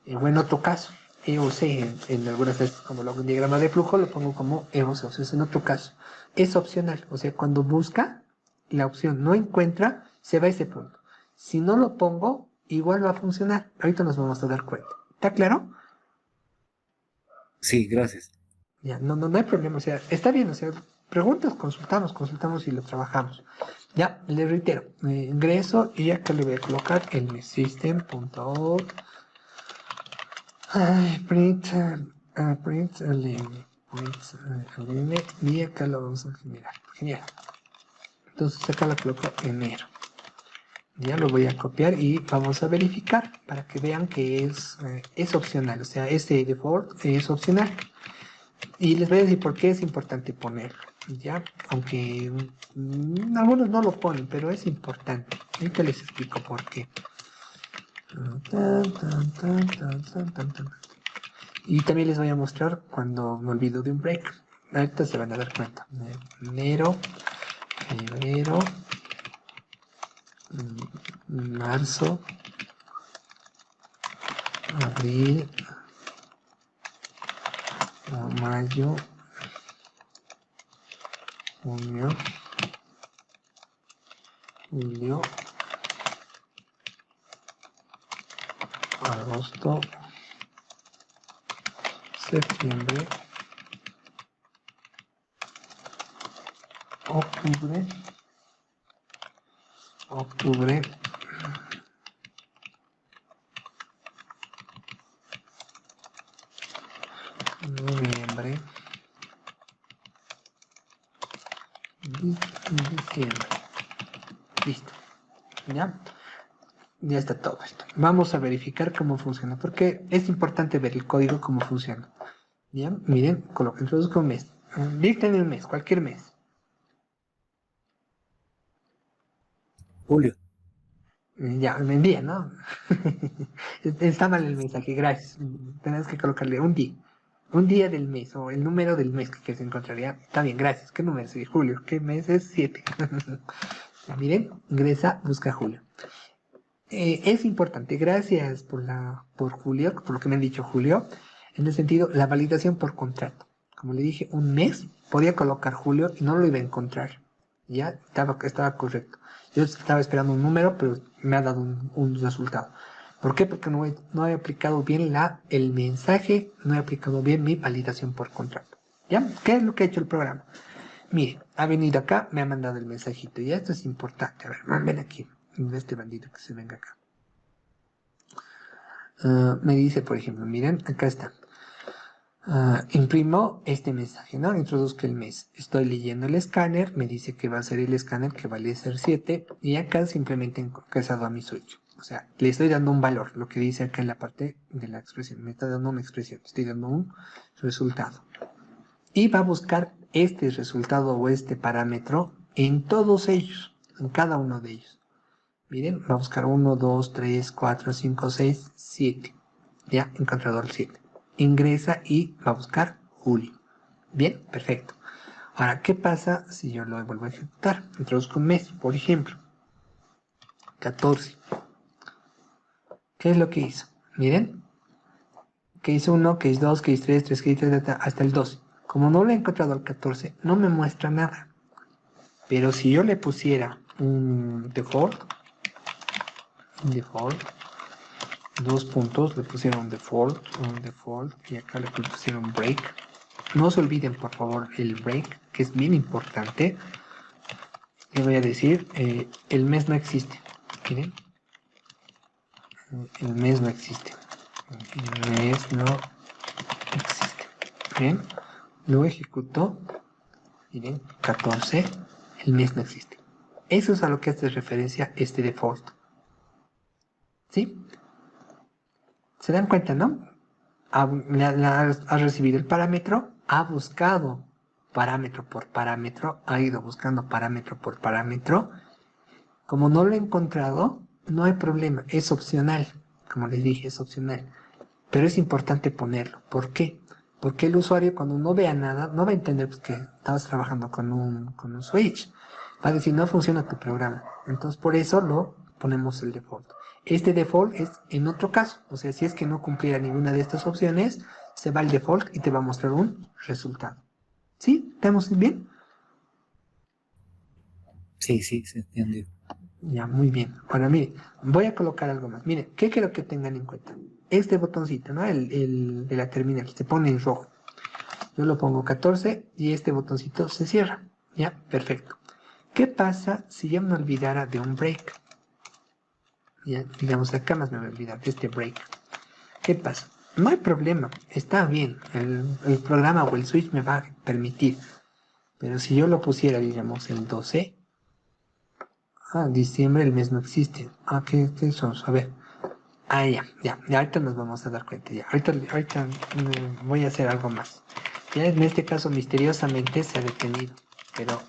O en otro caso, EOC, en algunas veces, como lo hago en diagrama de flujo, lo pongo como EOC, o sea, es en otro caso. Es opcional, o sea, cuando busca la opción no encuentra, se va a ese punto. Si no lo pongo, igual va a funcionar. Ahorita nos vamos a dar cuenta. ¿Está claro? Sí, gracias. Ya, no hay problema, o sea, está bien, o sea, preguntas, consultamos y lo trabajamos. Ya, le reitero, ingreso y acá le voy a colocar el mi system.out. Print aline, y acá lo vamos a generar. Genial. Entonces acá lo coloco enero. Ya lo voy a copiar y vamos a verificar para que vean que es opcional. O sea, este default es opcional. Y les voy a decir por qué es importante ponerlo. Ya, aunque algunos no lo ponen, pero es importante. Ahorita les explico por qué. Y también les voy a mostrar cuando me olvido de un break. Ahorita se van a dar cuenta. Enero, febrero, marzo, abril, mayo, junio, julio, agosto, septiembre, octubre, noviembre, diciembre. Listo. ¿Ya? Ya está todo esto. Vamos a verificar cómo funciona, porque es importante ver el código cómo funciona. Ya, miren, introduzco un mes. Dicten el mes, cualquier mes. Julio. Ya, me envían, ¿no? Está mal el mensaje, gracias. Tenés que colocarle un día. Un día del mes o el número del mes que se encontraría. Está bien, gracias. ¿Qué número es? Julio. ¿Qué mes es? 7. Miren, ingresa, busca Julio. Es importante, gracias por Julio, por lo que me han dicho Julio, en el sentido, la validación por contrato. Como le dije, un mes, podía colocar Julio y no lo iba a encontrar. Ya estaba correcto. Yo estaba esperando un número, pero me ha dado un resultado. ¿Por qué? Porque no he aplicado bien el mensaje, no he aplicado bien mi validación por contrato. ¿Ya? ¿Qué es lo que ha hecho el programa? Mire, ha venido acá, me ha mandado el mensajito. Y esto es importante. A ver, ven aquí. Este bandito que se venga acá. Me dice, por ejemplo, miren, acá está. Imprimo este mensaje, ¿no? Introduzco el mes. Estoy leyendo el escáner, me dice que va a ser el escáner que vale ser 7 y acá simplemente he ingresado a mi switch. O sea, le estoy dando un valor, lo que dice acá en la parte de la expresión. Me está dando una expresión, estoy dando un resultado. Y va a buscar este resultado o este parámetro en todos ellos, en cada uno de ellos. Miren, va a buscar 1, 2, 3, 4, 5, 6, 7. Ya, encontrado el 7. Ingresa y va a buscar Julio. Bien, perfecto. Ahora, ¿qué pasa si yo lo vuelvo a ejecutar? Introduzco un mes, por ejemplo. 14. ¿Qué es lo que hizo? Miren, que hizo 1, que hizo 2, que hizo 3, 3, que hizo 3, hasta el 12. Como no lo he encontrado al 14, no me muestra nada. Pero si yo le pusiera un default, dos puntos, le pusieron un default, y acá le pusieron break. No se olviden, por favor, el break, que es bien importante. Le voy a decir, el mes no existe. Miren, el mes no existe. El mes no existe. Bien, lo ejecutó. Miren, 14, el mes no existe. Eso es a lo que hace referencia este default. ¿Sí? ¿Se dan cuenta, no? Ha recibido el parámetro, ha buscado parámetro por parámetro, ha ido buscando parámetro por parámetro. Como no lo he encontrado, no hay problema, es opcional. Como les dije, es opcional. Pero es importante ponerlo. ¿Por qué? Porque el usuario cuando no vea nada, no va a entender pues, que estabas trabajando con un switch. Va a decir, no funciona tu programa. Entonces por eso lo ponemos el default. Este default es en otro caso. O sea, si es que no cumpliera ninguna de estas opciones, se va al default y te va a mostrar un resultado. ¿Sí? ¿Estamos bien? Sí, sí, se entiende. Ya, muy bien. Ahora, mire, voy a colocar algo más. Mire, ¿qué quiero que tengan en cuenta? Este botoncito, ¿no? El de la terminal, se pone en rojo. Yo lo pongo 14 y este botoncito se cierra. Ya, perfecto. ¿Qué pasa si yo me olvidara de un break? Ya, digamos, acá más me voy a olvidar de este break. ¿Qué pasa? No hay problema, está bien. El programa o el switch me va a permitir. Pero si yo lo pusiera, digamos, el 12, diciembre, el mes no existe. ¿Qué son? A ver. Ya, ahorita nos vamos a dar cuenta, ya. Ahorita voy a hacer algo más. Ya en este caso, misteriosamente se ha detenido, pero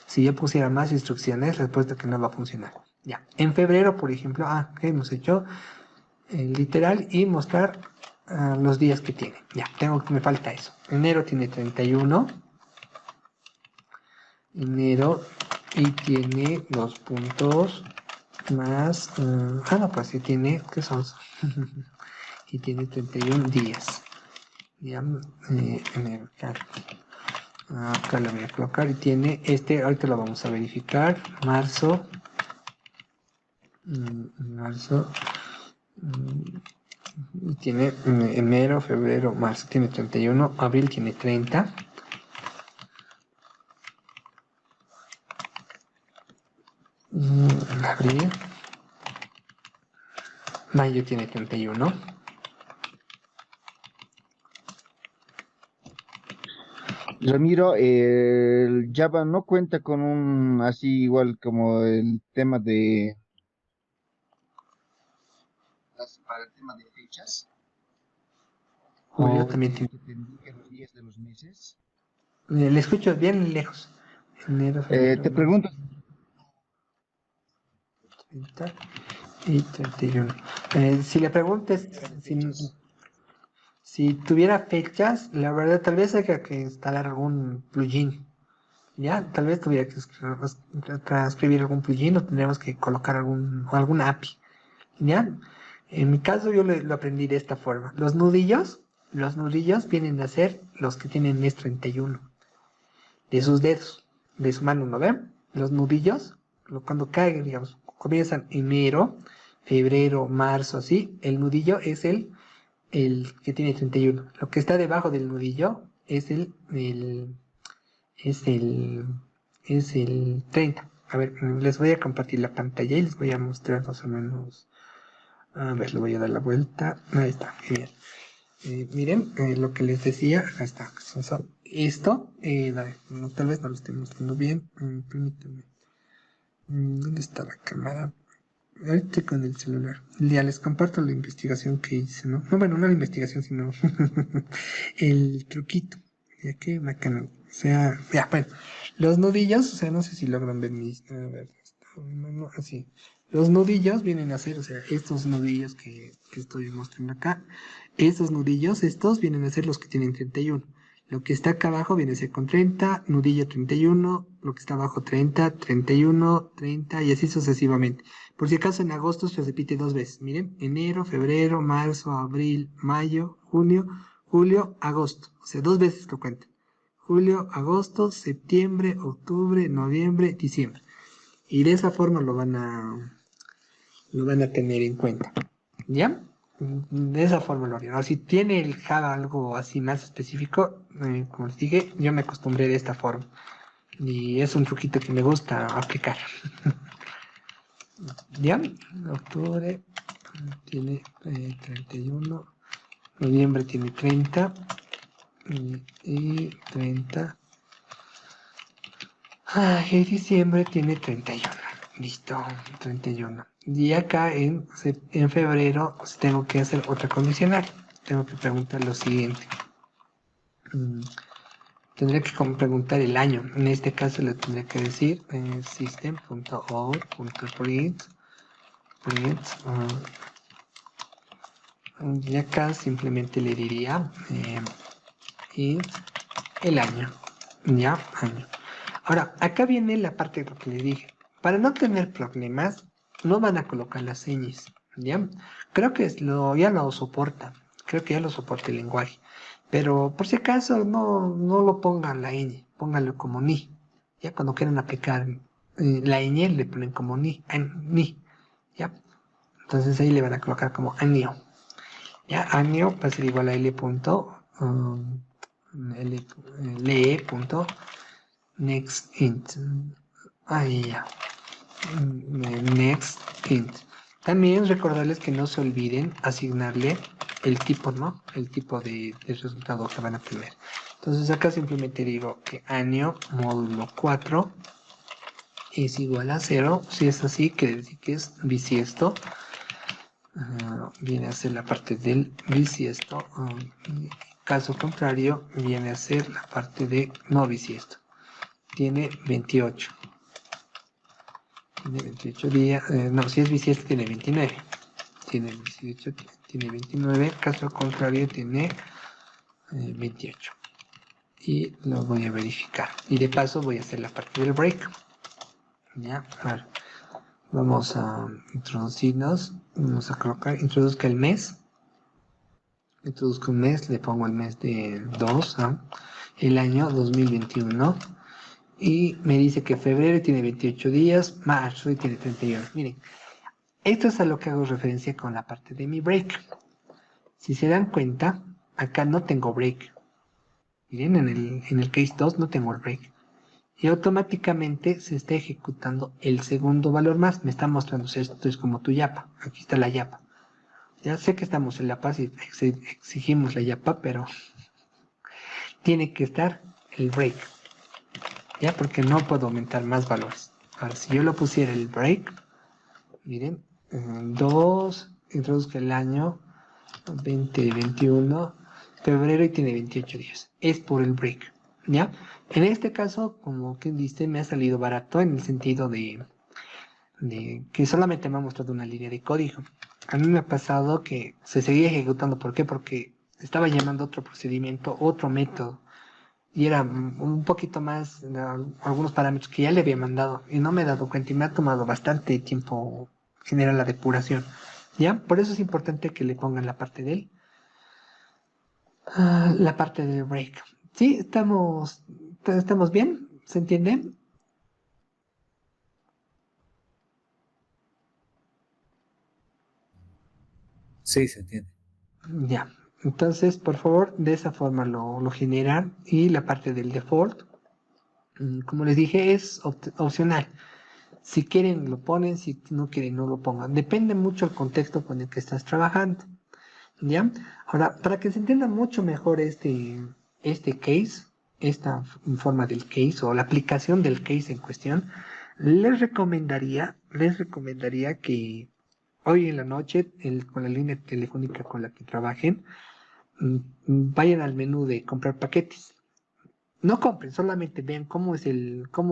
si yo pusiera más instrucciones, les puesto que no va a funcionar. Ya, en febrero, por ejemplo, ¿qué hemos hecho? Literal y mostrar los días que tiene. Ya, me falta eso. Enero tiene 31. Enero y tiene los puntos más. No, pues sí tiene. ¿Qué son? Y tiene 31 días. Ya, enero, claro. Acá lo voy a colocar y tiene ahorita lo vamos a verificar. Marzo. Marzo. Y tiene enero, febrero, marzo tiene 31. Abril tiene 30. Abril. Mayo tiene 31. Ramiro, el Java no cuenta con un así igual como el tema de para el tema de fechas. Julio O también dice tiene. que te indique los días de los meses. Le escucho bien lejos. Enero, febrero, Te marzo, pregunto, 30 y 31. Si le preguntes si, fechas. si tuviera fechas, la verdad tal vez haya que instalar algún plugin. Ya, tal vez tuviera que transcribir algún plugin o tendríamos que colocar alguna API. ¿Ya? En mi caso yo lo aprendí de esta forma. Los nudillos vienen a ser los que tienen mes 31 de sus dedos, de su mano, ¿no ven? Los nudillos, cuando caen, digamos, comienzan enero, febrero, marzo, así, el nudillo es el que tiene 31. Lo que está debajo del nudillo es el, es el 30. A ver, les voy a compartir la pantalla y les voy a mostrar más o menos. A ver, le voy a dar la vuelta. Ahí está, genial. Miren, lo que les decía, acá está. Esto, tal vez no lo esté mostrando bien. Permítanme. ¿Dónde está la cámara? Ahorita con el celular. Ya les comparto la investigación que hice, ¿no? No, bueno, no la investigación, sino el truquito. Ya que bacano. O sea, ya, bueno, los nudillos, o sea, no sé si logran ver mis. A ver, no, así. Los nudillos vienen a ser, o sea, estos nudillos que estoy mostrando acá, estos nudillos, estos vienen a ser los que tienen 31. Lo que está acá abajo viene a ser con 30, nudillo 31, lo que está abajo 30, 31, 30 y así sucesivamente. Por si acaso en agosto se repite dos veces. Miren, enero, febrero, marzo, abril, mayo, junio, julio, agosto. O sea, dos veces lo cuentan. Julio, agosto, septiembre, octubre, noviembre, diciembre. Y de esa forma lo van a tener en cuenta. ¿Ya? De esa forma lo haría. Ahora, si tiene el Java algo así más específico, como les dije, yo me acostumbré de esta forma. Y es un truquito que me gusta aplicar. ¿Ya? Octubre tiene 31. Noviembre tiene 30. Y 30. Y diciembre tiene 31. Listo, 31. Y acá en febrero tengo que hacer otra condicional. Tengo que preguntar lo siguiente. Tendré que preguntar el año. En este caso le tendré que decir system.out.print. Y acá simplemente le diría y el año. Ya, año. Ahora, acá viene la parte de lo que le dije. Para no tener problemas, no van a colocar las señas. ¿Ya? Creo que ya lo soporta. Creo que ya lo soporta el lenguaje. Pero por si acaso no lo pongan la ñ, pónganlo como ni. Ya cuando quieran aplicar la ñ le ponen como ni. ¿Ya? Entonces ahí le van a colocar como año. Ya, año va a ser igual a l punto, lee punto next int. Ahí ya. Next int. También recordarles que no se olviden asignarle el tipo, ¿no? El tipo de resultado que van a tener. Entonces acá simplemente digo que año módulo 4 es igual a 0. Si es así, quiere decir que es bisiesto. Viene a ser la parte del bisiesto. Caso contrario, viene a ser la parte de no bisiesto. Tiene 28. Tiene 28 días. No, si es bisiesto tiene 29. Tiene 18, tiene 29. Caso contrario tiene 28. Y lo voy a verificar. Y de paso voy a hacer la parte del break. Ya, a ver. Vamos a introducirnos. Vamos a colocar, introduzca el mes. Introduzco un mes, le pongo el mes de 2, el año 2021. Y me dice que febrero tiene 28 días, marzo y tiene 31. Miren, esto es a lo que hago referencia con la parte de mi break. Si se dan cuenta, acá no tengo break. Miren, en el case 2 no tengo el break. Y automáticamente se está ejecutando el segundo valor más. Me está mostrando, esto es como tu yapa. Aquí está la yapa. Ya sé que estamos en la paz y exigimos la yapa, pero tiene que estar el break. Ya, porque no puedo aumentar más valores. Ahora, si yo lo pusiera el break, miren, 2, introduzco el año 2021, febrero y tiene 28 días. Es por el break, ¿ya? En este caso, como quien dice, me ha salido barato en el sentido de que solamente me ha mostrado una línea de código. A mí me ha pasado que se seguía ejecutando. ¿Por qué? Porque estaba llamando otro procedimiento, otro método. Y era un poquito más, algunos parámetros que ya le había mandado. Y no me he dado cuenta y me ha tomado bastante tiempo generar la depuración. ¿Ya? Por eso es importante que le pongan la parte la parte del break. ¿Sí? ¿Estamos bien? ¿Se entiende? Sí, se entiende. Ya. Entonces, por favor, de esa forma lo generan. Y la parte del default, como les dije, es opcional. Si quieren, lo ponen. Si no quieren, no lo pongan. Depende mucho del contexto con el que estás trabajando. ¿Ya? Ahora, para que se entienda mucho mejor este case, esta forma del case o la aplicación del case en cuestión, les recomendaría que hoy en la noche, con la línea telefónica con la que trabajen, vayan al menú de comprar paquetes. No compren, solamente vean cómo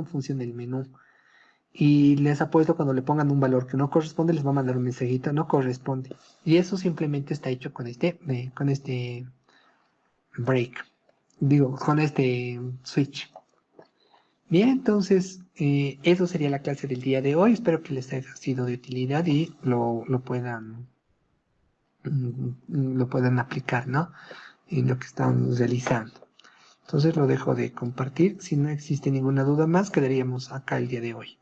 funciona el menú. Y les apuesto cuando le pongan un valor que no corresponde, les va a mandar un mensajito, no corresponde. Y eso simplemente está hecho con este break. Digo, con este switch. Bien, entonces, eso sería la clase del día de hoy. Espero que les haya sido de utilidad y lo puedan aplicar, ¿no? En lo que están realizando. Entonces lo dejo de compartir. Si no existe ninguna duda más, quedaríamos acá el día de hoy.